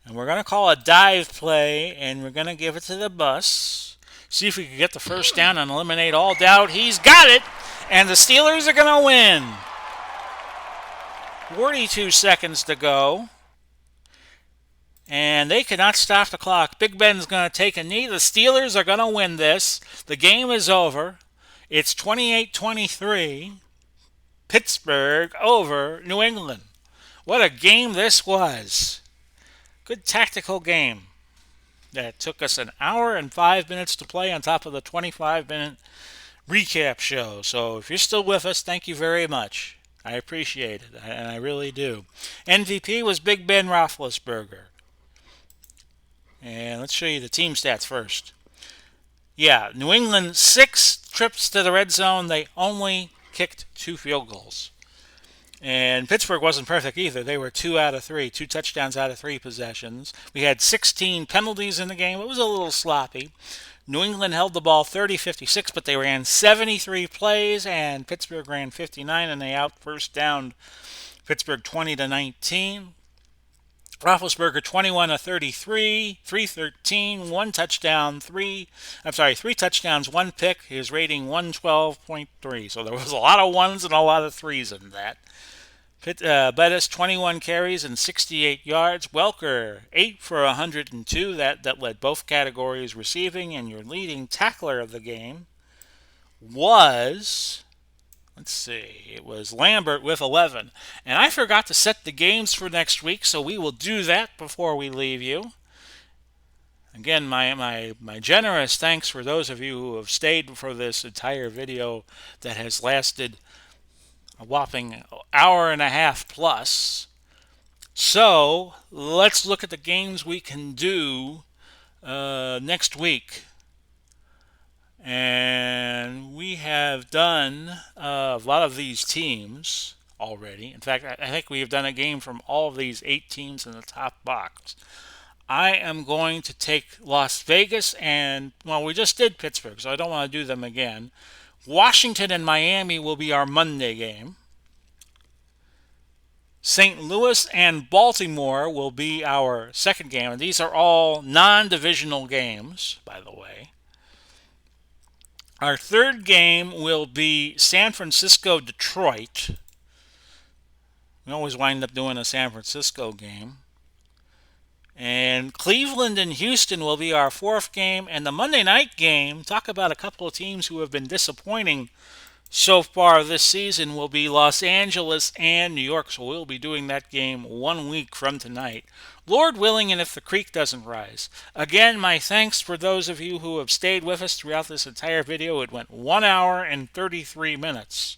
And we're going to call a dive play, and we're going to give it to the bus. See if we can get the first down and eliminate all doubt. He's got it, and the Steelers are going to win. 42 seconds to go. And they cannot stop the clock. Big Ben's going to take a knee. The Steelers are going to win this. The game is over. It's 28-23. Pittsburgh over New England. What a game this was. Good tactical game. That took us an hour and 5 minutes to play on top of the 25-minute recap show. So if you're still with us, thank you very much. I appreciate it, and I really do. MVP was Big Ben Roethlisberger. And let's show you the team stats first. Yeah, New England, 6 trips to the red zone. They only kicked 2 field goals. And Pittsburgh wasn't perfect either. They were 2 out of 3, 2 touchdowns out of 3 possessions. We had 16 penalties in the game. It was a little sloppy. New England held the ball 30-56, but they ran 73 plays, and Pittsburgh ran 59, and they out first down Pittsburgh 20-19. Roethlisberger 21 of 33, 313, 1 touchdown, 3 touchdowns, 1 pick. His rating 112.3. So there was a lot of ones and a lot of threes in that. Bettis 21 carries and 68 yards. Welker 8 for 102. That led both categories receiving, and your leading tackler of the game was, let's see, it was Lambert with 11. And I forgot to set the games for next week, so we will do that before we leave you. Again, my generous thanks for those of you who have stayed for this entire video that has lasted a whopping hour and a half plus. So let's look at the games we can do next week. And we have done a lot of these teams already. In fact, I think we have done a game from all of these 8 teams in the top box. I am going to take Las Vegas and, well, we just did Pittsburgh, so I don't want to do them again. Washington and Miami will be our Monday game. St. Louis and Baltimore will be our second game. And these are all non-divisional games, by the way. Our third game will be San Francisco-Detroit. We always wind up doing a San Francisco game. And Cleveland and Houston will be our fourth game. And the Monday night game, talk about a couple of teams who have been disappointing so far this season, will be Los Angeles and New York. So we'll be doing that game 1 week from tonight. Lord willing, and if the creek doesn't rise. Again, my thanks for those of you who have stayed with us throughout this entire video. It went 1 hour and 33 minutes.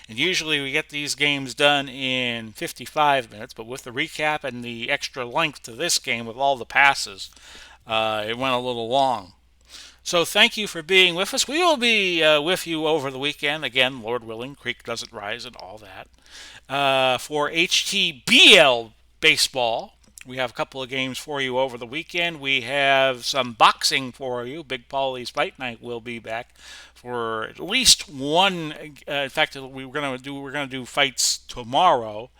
And usually we get these games done in 55 minutes, but with the recap and the extra length to this game with all the passes, it went a little long. So thank you for being with us. We will be with you over the weekend. Again, Lord willing, creek doesn't rise and all that. For HTBL baseball, we have a couple of games for you over the weekend. We have some boxing for you. Big Paulie's Fight Night will be back for at least one. In fact, we're going to do fights tomorrow.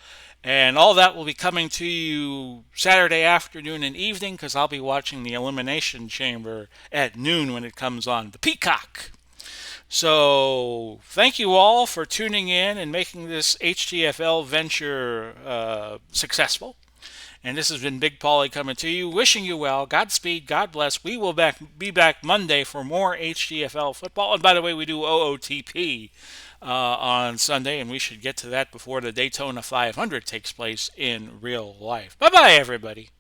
And all that will be coming to you Saturday afternoon and evening, because I'll be watching the Elimination Chamber at noon when it comes on the Peacock. So thank you all for tuning in and making this HTFL venture successful. And this has been Big Paulie coming to you, wishing you well. Godspeed, God bless. We will be back Monday for more HTFL football. And by the way, we do OOTP on Sunday, and we should get to that before the Daytona 500 takes place in real life. Bye-bye, everybody.